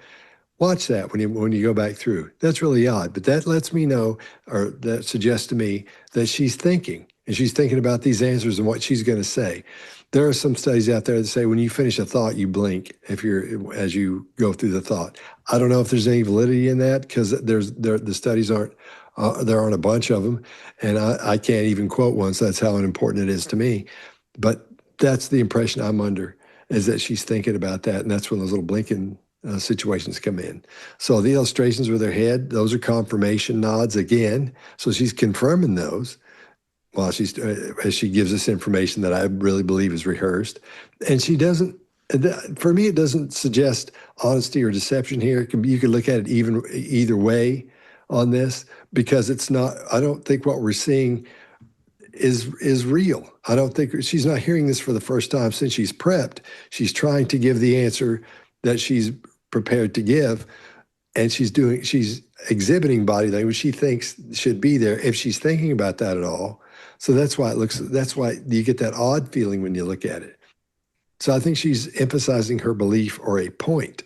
Watch that when you go back through. That's really odd, but that lets me know, or that suggests to me that she's thinking, and she's thinking about these answers and what she's going to say. There are some studies out there that say when you finish a thought, you blink as you go through the thought. I don't know if there's any validity in that, because the studies aren't there aren't a bunch of them, and I can't even quote one. So that's how important it is to me. But that's the impression I'm under, is that she's thinking about that, and that's when those little blinking situations come in. So the illustrations with her head, those are confirmation nods again. So she's confirming those while as she gives us information that I really believe is rehearsed. And she doesn't, for me, it doesn't suggest honesty or deception here. You could look at it either way on this, because it's not, I don't think what we're seeing is real. I don't think she's not hearing this for the first time since she's prepped. She's trying to give the answer that she's prepared to give, and she's exhibiting body language she thinks should be there, if she's thinking about that at all. So that's why you get that odd feeling when you look at it. So I think she's emphasizing her belief or a point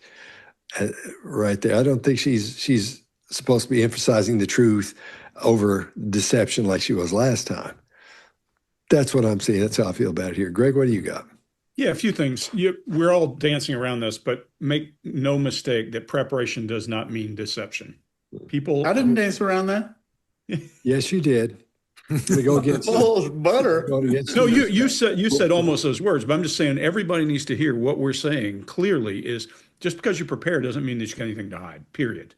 right there. I don't think she's supposed to be emphasizing the truth over deception like she was last time. That's what I'm seeing. That's how I feel about it here. Greg, what do you got? Yeah, a few things. We're all dancing around this, but make no mistake that preparation does not mean deception. People. I didn't dance around that. Yes, you did. To go against Bull's butter. going against No, you. you said almost those words, but I'm just saying everybody needs to hear what we're saying clearly is just because you prepare doesn't mean that you got anything to hide, period.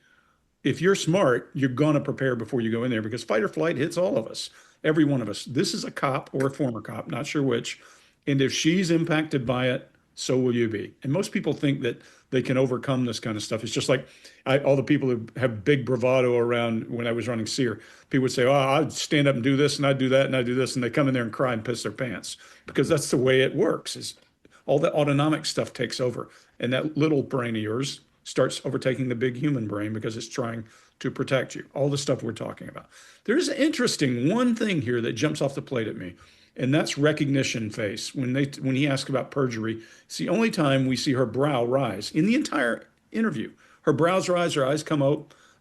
If you're smart, you're going to prepare before you go in there because fight or flight hits all of us, every one of us. This is a cop or a former cop, not sure which. And if she's impacted by it, so will you be. And most people think that they can overcome this kind of stuff. It's just like all the people who have big bravado around when I was running SEER, people would say, oh, I'd stand up and do this and I'd do that and I'd do this. And they come in there and cry and piss their pants because that's the way it works is all the autonomic stuff takes over. And that little brain of yours starts overtaking the big human brain because it's trying to protect you. All the stuff we're talking about. There's an interesting one thing here that jumps off the plate at me, and that's recognition face. When he asked about perjury, it's the only time we see her brow rise in the entire interview. Her brows rise, her eyes come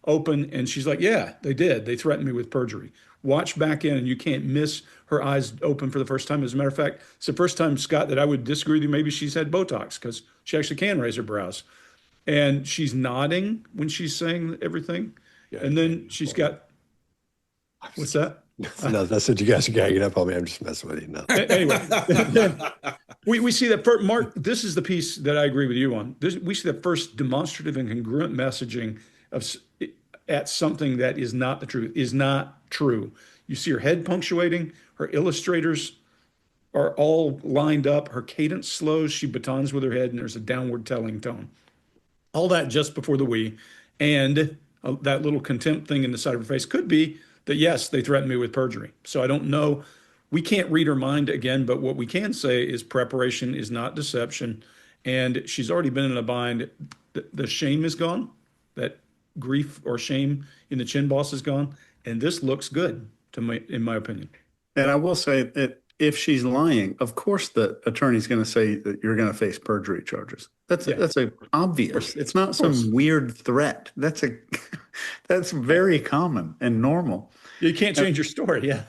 open, and she's like, yeah, they did. They threatened me with perjury. Watch back in, and you can't miss her eyes open for the first time. As a matter of fact, it's the first time, Scott, that I would disagree with you. Maybe she's had Botox because she actually can raise her brows. And she's nodding when she's saying everything. Yeah, and then she's got, what's that? No, that's what you guys are ganging up on me. I'm just messing with you. No. Anyway, we see that first, Mark, this is the piece that I agree with you on. We see the first demonstrative and congruent messaging at something that is not the truth, is not true. You see her head punctuating, her illustrators are all lined up, her cadence slows, she batons with her head, and there's a downward telling tone. All that just before the we, and that little contempt thing in the side of her face could be that, yes, they threatened me with perjury. So I don't know. We can't read her mind again, but what we can say is preparation is not deception. And she's already been in a bind. The shame is gone. That grief or shame in the chin boss is gone. And this looks good to me, in my opinion. And I will say that if she's lying, of course the attorney's going to say that you're going to face perjury charges. That's a obvious. It's not some weird threat. That's very common and normal. You can't change your story. Yeah.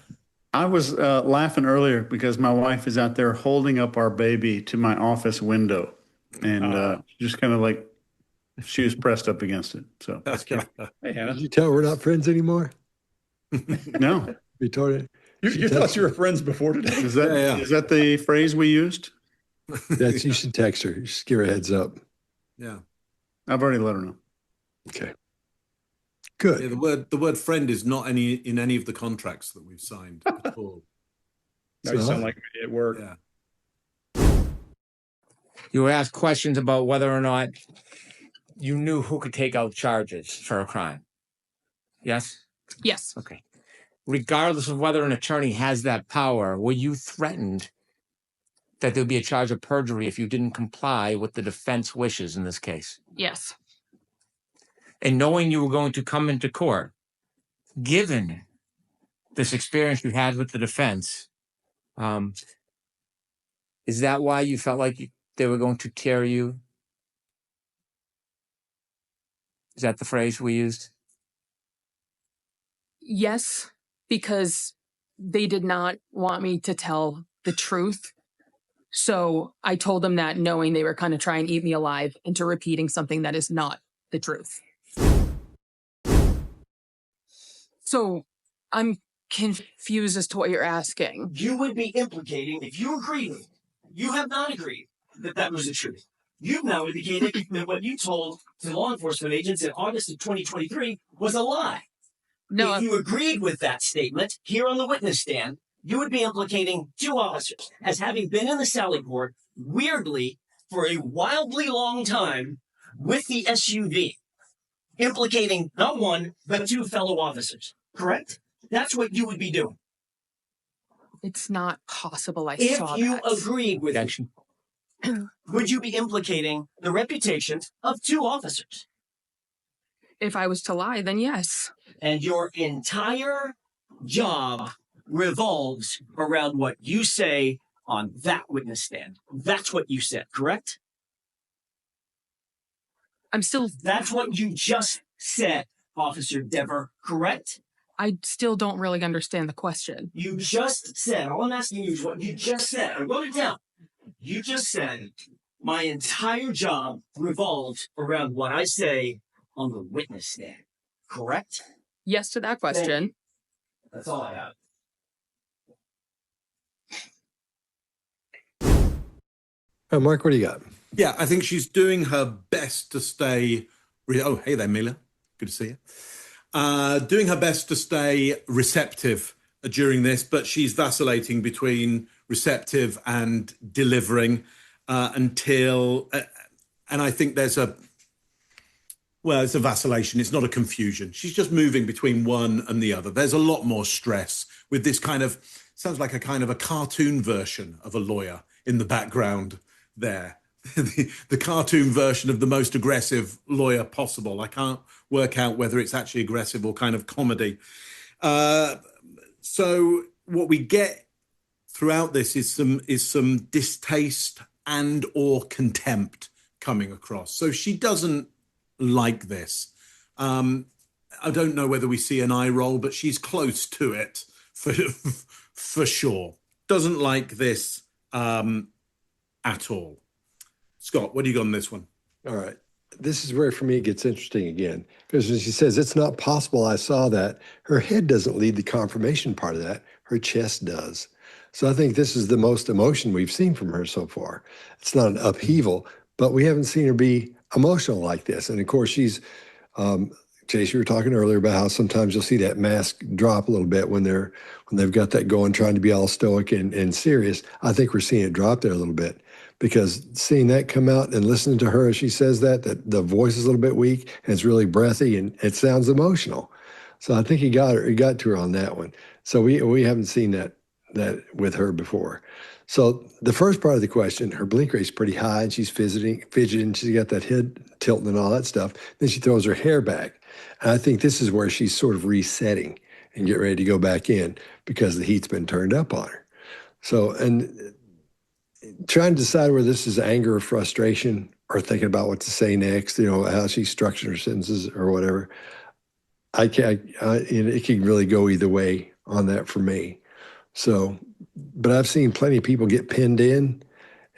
I was laughing earlier because my wife is out there holding up our baby to my office window, and just kind of like she was pressed up against it. So that's cute. Hey, Hannah. Did you tell her we're not friends anymore? No. We told her. You thought you were friends before today? Is that the phrase we used? You should text her. You should give her a heads up. Yeah. I've already let her know. Okay. Good. Yeah, the word friend is not in any of the contracts that we've signed at all. No, you sound like me at work. Yeah. You were asked questions about whether or not you knew who could take out charges for a crime. Yes? Yes. Okay. Regardless of whether an attorney has that power, were you threatened that there'd be a charge of perjury if you didn't comply with the defense wishes in this case? Yes. And knowing you were going to come into court, given this experience you had with the defense, is that why you felt like they were going to tear you? Is that the phrase we used? Yes, because they did not want me to tell the truth. So I told them that knowing they were kind of trying to eat me alive into repeating something that is not the truth. So I'm confused as to what you're asking. You would be implicating, if you agreed, you have not agreed that was the truth. You've now indicated that what you told to law enforcement agents in August of 2023 was a lie. No, if you agreed with that statement here on the witness stand, you would be implicating two officers as having been in the Sally Port, weirdly, for a wildly long time with the SUV, implicating not one, but two fellow officers. Correct? That's what you would be doing. it's not possible I If saw you that. agreed with it, would you be implicating the reputations of two officers? If I was to lie, then yes. And your entire job revolves around what you say on that witness stand. That's what you said, correct? I'm still, That's what you just said, Officer Dever, correct? I still don't really understand the question. You just said, all I'm asking you is what you just said. I wrote it down. You just said, my entire job revolves around what I say on the witness stand, correct? Yes to that question. That's all I have. Mark, what do you got? Yeah, I think she's doing her best to stay. Oh, hey there, Mila. Good to see you. Doing her best to stay receptive during this, but she's vacillating between receptive and delivering until. And I think it's a vacillation. It's not a confusion. She's just moving between one and the other. There's a lot more stress with this sounds like a kind of a cartoon version of a lawyer in the background there. The cartoon version of the most aggressive lawyer possible. I can't work out whether it's actually aggressive or kind of comedy. So what we get throughout this is some distaste and or contempt coming across. So she doesn't like this. I don't know whether we see an eye roll, but she's close to it for sure. Doesn't like this at all. Scott, what do you got on this one? All right. This is where, for me, it gets interesting again. Because when she says, it's not possible I saw that, her head doesn't lead the confirmation part of that. Her chest does. So I think this is the most emotion we've seen from her so far. It's not an upheaval, but we haven't seen her be emotional like this. And of course, she's, Chase, you were talking earlier about how sometimes you'll see that mask drop a little bit when they've got that going, trying to be all stoic and serious. I think we're seeing it drop there a little bit. Because seeing that come out and listening to her as she says that the voice is a little bit weak and it's really breathy and it sounds emotional. So I think he got to her on that one. So we haven't seen that with her before. So the first part of the question, her blink rate's pretty high and she's fidgeting, she's got that head tilting and all that stuff. Then she throws her hair back. And I think this is where she's sort of resetting and get ready to go back in because the heat's been turned up on her. So, and trying to decide whether this is anger or frustration or thinking about what to say next, how she's structured her sentences or whatever. It can really go either way on that for me. So, but I've seen plenty of people get pinned in,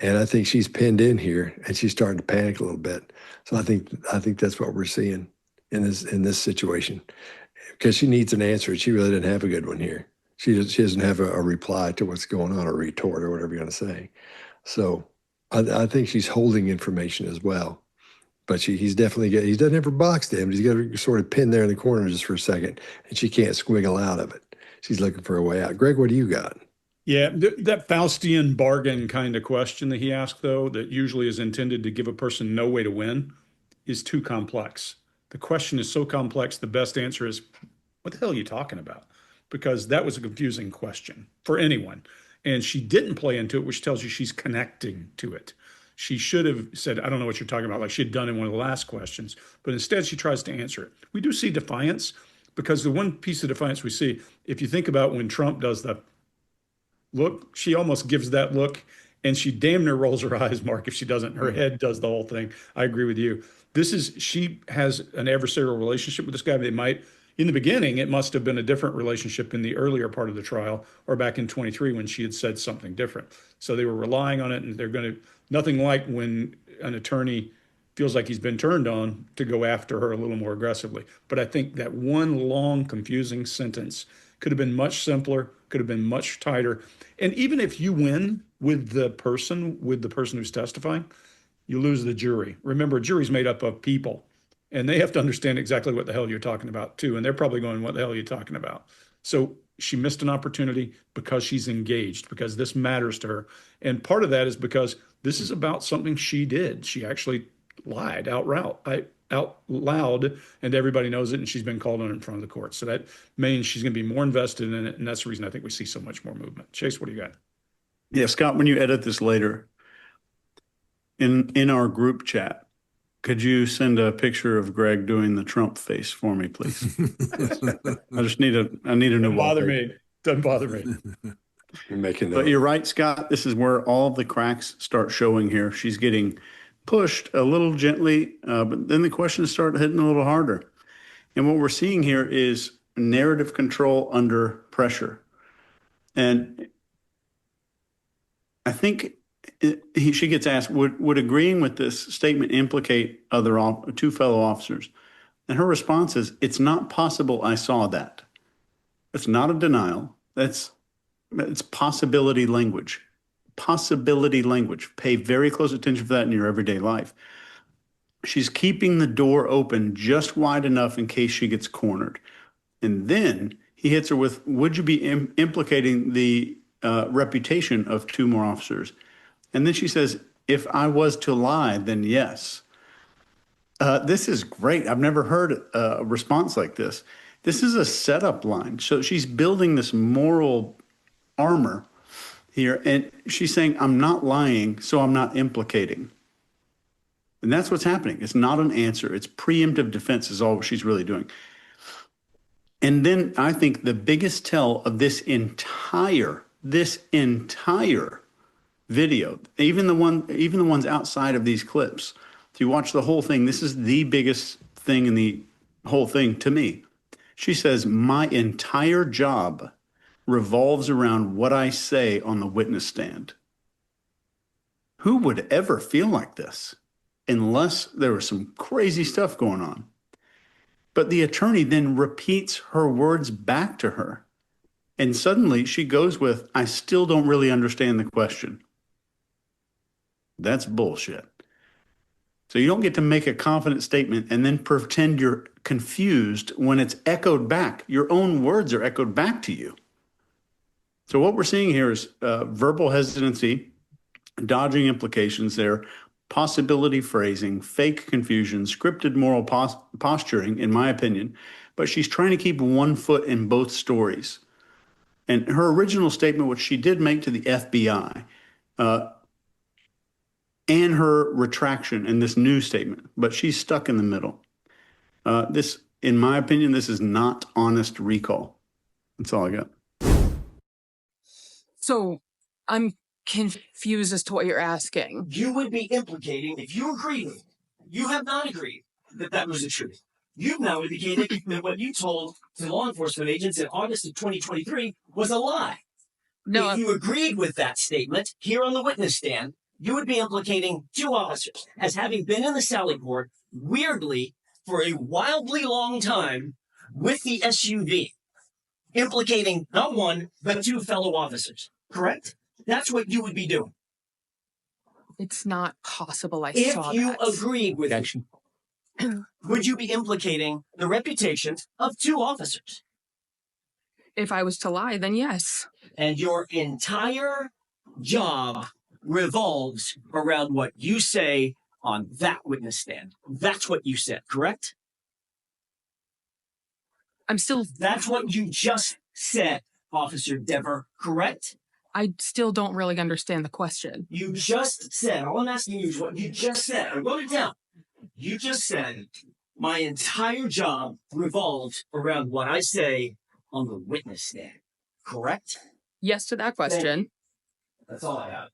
and I think she's pinned in here, and she's starting to panic a little bit. So I think that's what we're seeing in this situation, because she needs an answer. She really didn't have a good one here. She doesn't have a reply to what's going on, or retort, or whatever you're going to say. So I think she's holding information as well. But he doesn't have her boxed in, but he's got her sort of pinned there in the corner just for a second, and she can't squiggle out of it. She's looking for a way out. Greg, what do you got? Yeah, that Faustian bargain kind of question that he asked, though, that usually is intended to give a person no way to win, is too complex. The question is so complex, the best answer is, what the hell are you talking about? Because that was a confusing question for anyone. And she didn't play into it, which tells you she's connecting to it. She should have said, I don't know what you're talking about, like she had done in one of the last questions. But instead, she tries to answer it. We do see defiance, because the one piece of defiance we see, if you think about when Trump does the look, she almost gives that look, and she damn near rolls her eyes, Mark, if she doesn't. Her head does the whole thing. I agree with you. She has an adversarial relationship with this guy. They might, in the beginning, it must have been a different relationship in the earlier part of the trial, or back in 23 when she had said something different. So they were relying on it, and they're going to, nothing like when an attorney feels like he's been turned on to go after her a little more aggressively. But I think that one long, confusing sentence could have been much simpler, could have been much tighter. And even if you win with the person who's testifying, you lose the jury. Remember, a jury's made up of people, and they have to understand exactly what the hell you're talking about too. And they're probably going, what the hell are you talking about? So she missed an opportunity because she's engaged, because this matters to her. And part of that is because this is about something she did. She actually lied out loud, and everybody knows it, and she's been called on in front of the court. So that means she's going to be more invested in it, and that's the reason I think we see so much more movement. Chase, what do you got? Yeah, Scott, when you edit this later, in our group chat, could you send a picture of Greg doing the Trump face for me, please? I need a new wallpaper. Doesn't bother me. You're making But you're right, Scott. This is where all the cracks start showing here. She's getting pushed a little gently, but then the questions start hitting a little harder. And what we're seeing here is narrative control under pressure. And I think she gets asked, would agreeing with this statement implicate two fellow officers? And her response is, it's not possible I saw that. It's not a denial. It's possibility language. Possibility language. Pay very close attention for that in your everyday life. She's keeping the door open just wide enough in case she gets cornered. And then he hits her with, would you be implicating the reputation of two more officers? And then she says, if I was to lie, then yes. This is great. I've never heard a response like this. This is a setup line. So she's building this moral armor here, and she's saying, I'm not lying, so I'm not implicating. And that's what's happening. It's not an answer. It's preemptive defense is all she's really doing. And then I think the biggest tell of this entire video, even the ones outside of these clips, if you watch the whole thing, this is the biggest thing in the whole thing to me. She says, my entire job revolves around what I say on the witness stand. Who would ever feel like this unless there was some crazy stuff going on? But the attorney then repeats her words back to her. And suddenly she goes with, I still don't really understand the question. That's bullshit. So you don't get to make a confident statement and then pretend you're confused when it's echoed back. Your own words are echoed back to you. So what we're seeing here is verbal hesitancy, dodging implications there, possibility phrasing, fake confusion, scripted moral posturing, in my opinion. But she's trying to keep one foot in both stories. And her original statement, which she did make to the FBI, and her retraction in this new statement, but she's stuck in the middle. This, in my opinion, this is not honest recall. That's all I got. So I'm confused as to what you're asking. You would be implicating, if you agreed, you have not agreed that that was the truth. You've now indicated that what you told to law enforcement agents in August of 2023 was a lie. No, If you agreed with that statement here on the witness stand, you would be implicating two officers as having been in the Sally Port, weirdly, for a wildly long time with the SUV, implicating not one, but two fellow officers. Correct? That's what you would be doing. it's not possible I If saw you that. agreed with me, would you be implicating the reputations of two officers? If I was to lie, then yes. And your entire job revolves around what you say on that witness stand. That's what you said, correct? I'm still, That's what you just said, Officer Dever, correct? I still don't really understand the question. You just said, all I'm asking you is what you just said. I wrote it down. You just said, my entire job revolves around what I say on the witness stand, correct? Yes to that question. That's all I have.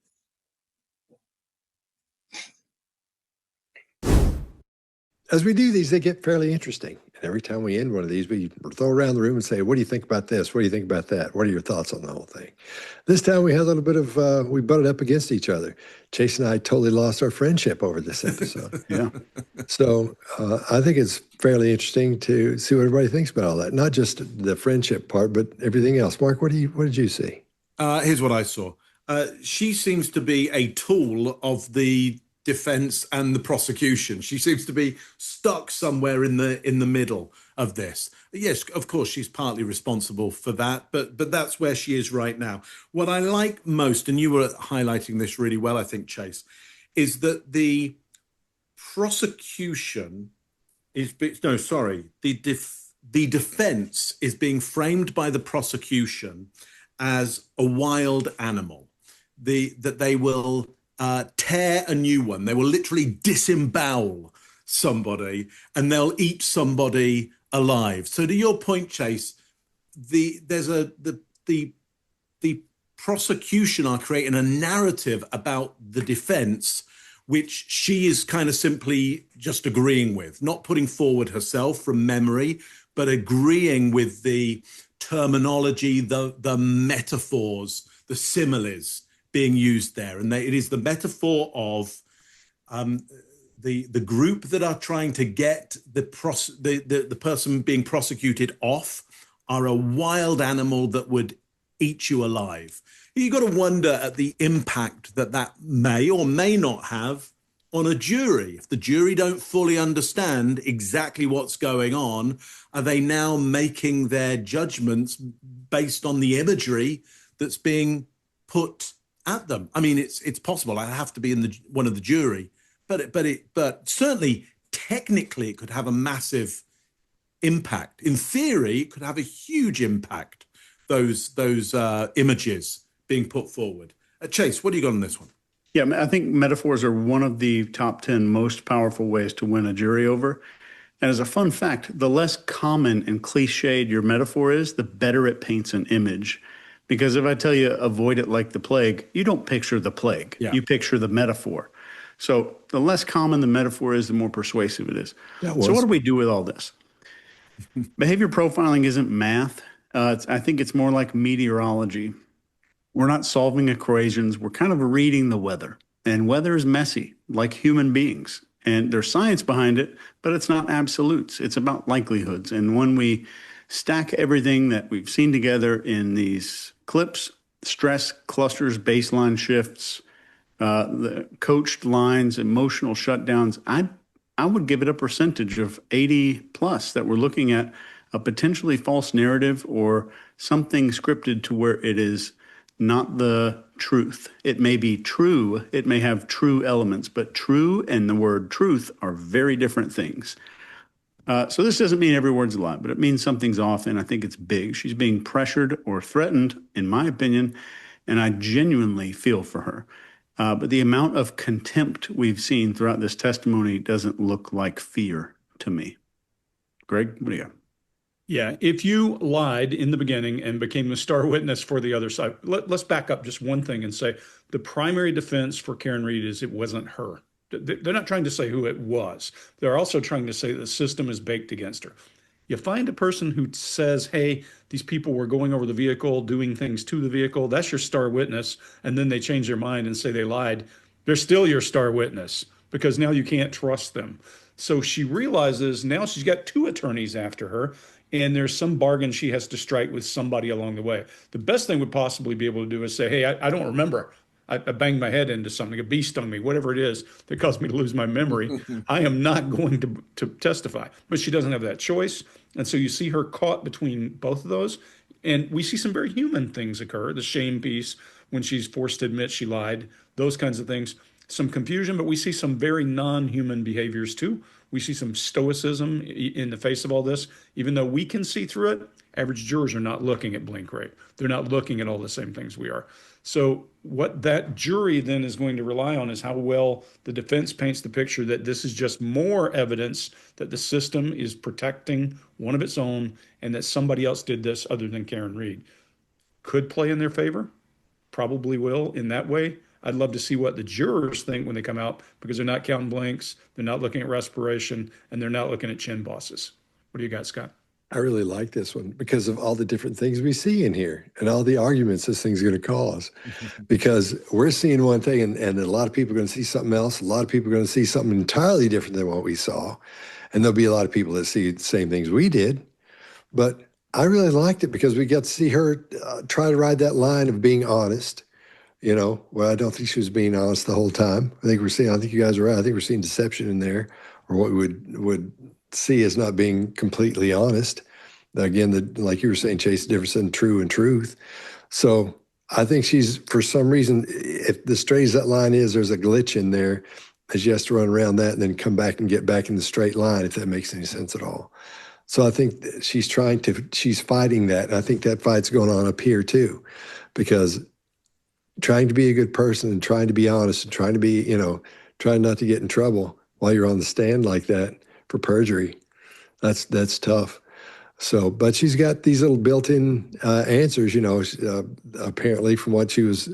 As we do these, they get fairly interesting. And every time we end one of these, we throw around the room and say, what do you think about this? What do you think about that? What are your thoughts on the whole thing? This time we had a little bit of, we butted up against each other. Chase and I totally lost our friendship over this episode. Yeah. So I think it's fairly interesting to see what everybody thinks about all that. Not just the friendship part, but everything else. Mark, what did you see? Here's what I saw. She seems to be a tool of the defense and the prosecution. She seems to be stuck somewhere in the middle of this. Yes, of course, she's partly responsible for that, but that's where she is right now. What I like most, and you were highlighting this really well, I think, Chase, is that the prosecution is, no, sorry, the defense is being framed by the prosecution as a wild animal, that they will tear a new one. They will literally disembowel somebody and they'll eat somebody alive. So to your point, Chase, the prosecution are creating a narrative about the defense, which she is kind of simply just agreeing with, not putting forward herself from memory, but agreeing with the terminology, the metaphors, the similes being used there. And it is the metaphor of the group that are trying to get the person being prosecuted off are a wild animal that would eat you alive. You got to wonder at the impact that may or may not have on a jury. If the jury don't fully understand exactly what's going on, are they now making their judgments based on the imagery that's being put at them? I mean, it's possible. I have to be in one of the jury, but certainly technically it could have a massive impact. In theory, it could have a huge impact. Those images being put forward. Chase, what do you got on this one? Yeah, I think metaphors are one of the top 10 most powerful ways to win a jury over. And as a fun fact, the less common and cliched your metaphor is, the better it paints an image. Because if I tell you avoid it like the plague, you don't picture the plague. Yeah. You picture the metaphor. So the less common the metaphor is, the more persuasive it is. So what do we do with all this? Behavior profiling isn't math. I think it's more like meteorology. We're not solving equations. We're kind of reading the weather. And weather is messy, like human beings. And there's science behind it, but it's not absolutes. It's about likelihoods. And when we stack everything that we've seen together in these clips, stress clusters, baseline shifts, the coached lines, emotional shutdowns, I would give it a percentage of 80 plus that we're looking at a potentially false narrative or something scripted to where it is not the truth. It may be true. It may have true elements, but true and the word truth are very different things. So this doesn't mean every word's a lie, but it means something's off, and I think it's big. She's being pressured or threatened, in my opinion, and I genuinely feel for her. But the amount of contempt we've seen throughout this testimony doesn't look like fear to me. Greg, what do you got? Yeah, if you lied in the beginning and became the star witness for the other side, let's back up just one thing and say the primary defense for Karen Reed is it wasn't her. They're not trying to say who it was. They're also trying to say the system is baked against her. You find a person who says, hey, these people were going over the vehicle, doing things to the vehicle, that's your star witness, and then they change their mind and say they lied, they're still your star witness because now you can't trust them. So she realizes now she's got two attorneys after her, and there's some bargain she has to strike with somebody along the way. The best thing would possibly be able to do is say, hey, I don't remember. I banged my head into something, a bee stung me, whatever it is that caused me to lose my memory. I am not going to testify. But she doesn't have that choice. And so you see her caught between both of those. And we see some very human things occur. The shame piece, when she's forced to admit she lied, those kinds of things. Some confusion, but we see some very non-human behaviors too. We see some stoicism in the face of all this. Even though we can see through it, average jurors are not looking at blink rate. They're not looking at all the same things we are. So what that jury then is going to rely on is how well the defense paints the picture that this is just more evidence that the system is protecting one of its own and that somebody else did this other than Karen Reed. Could play in their favor, probably will in that way. I'd love to see what the jurors think when they come out because they're not counting blanks, they're not looking at respiration, and they're not looking at chin bosses. What do you got, Scott? I really like this one because of all the different things we see in here and all the arguments this thing's going to cause. Because we're seeing one thing and a lot of people are going to see something else. A lot of people are going to see something entirely different than what we saw. And there'll be a lot of people that see the same things we did. But I really liked it because we got to see her try to ride that line of being honest. You know, well, I don't think she was being honest the whole time. I think you guys are right. I think we're seeing deception in there, or what we would see as not being completely honest. Again, like you were saying, Chase, the difference in true and truth. So I think she's, for some reason, if the straight as that line is, there's a glitch in there, and she has to run around that and then come back and get back in the straight line, if that makes any sense at all. So I think she's fighting that. And I think that fight's going on up here too, because trying to be a good person and trying to be honest and trying to be, trying not to get in trouble while you're on the stand like that for perjury, that's tough. So, but she's got these little built-in answers, apparently from what she was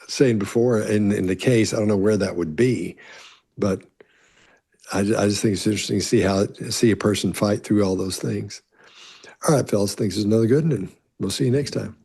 saying before in the case. I don't know where that would be, but I just think it's interesting to see a person fight through all those things. All right, fellas, thanks is another good one, and we'll see you next time.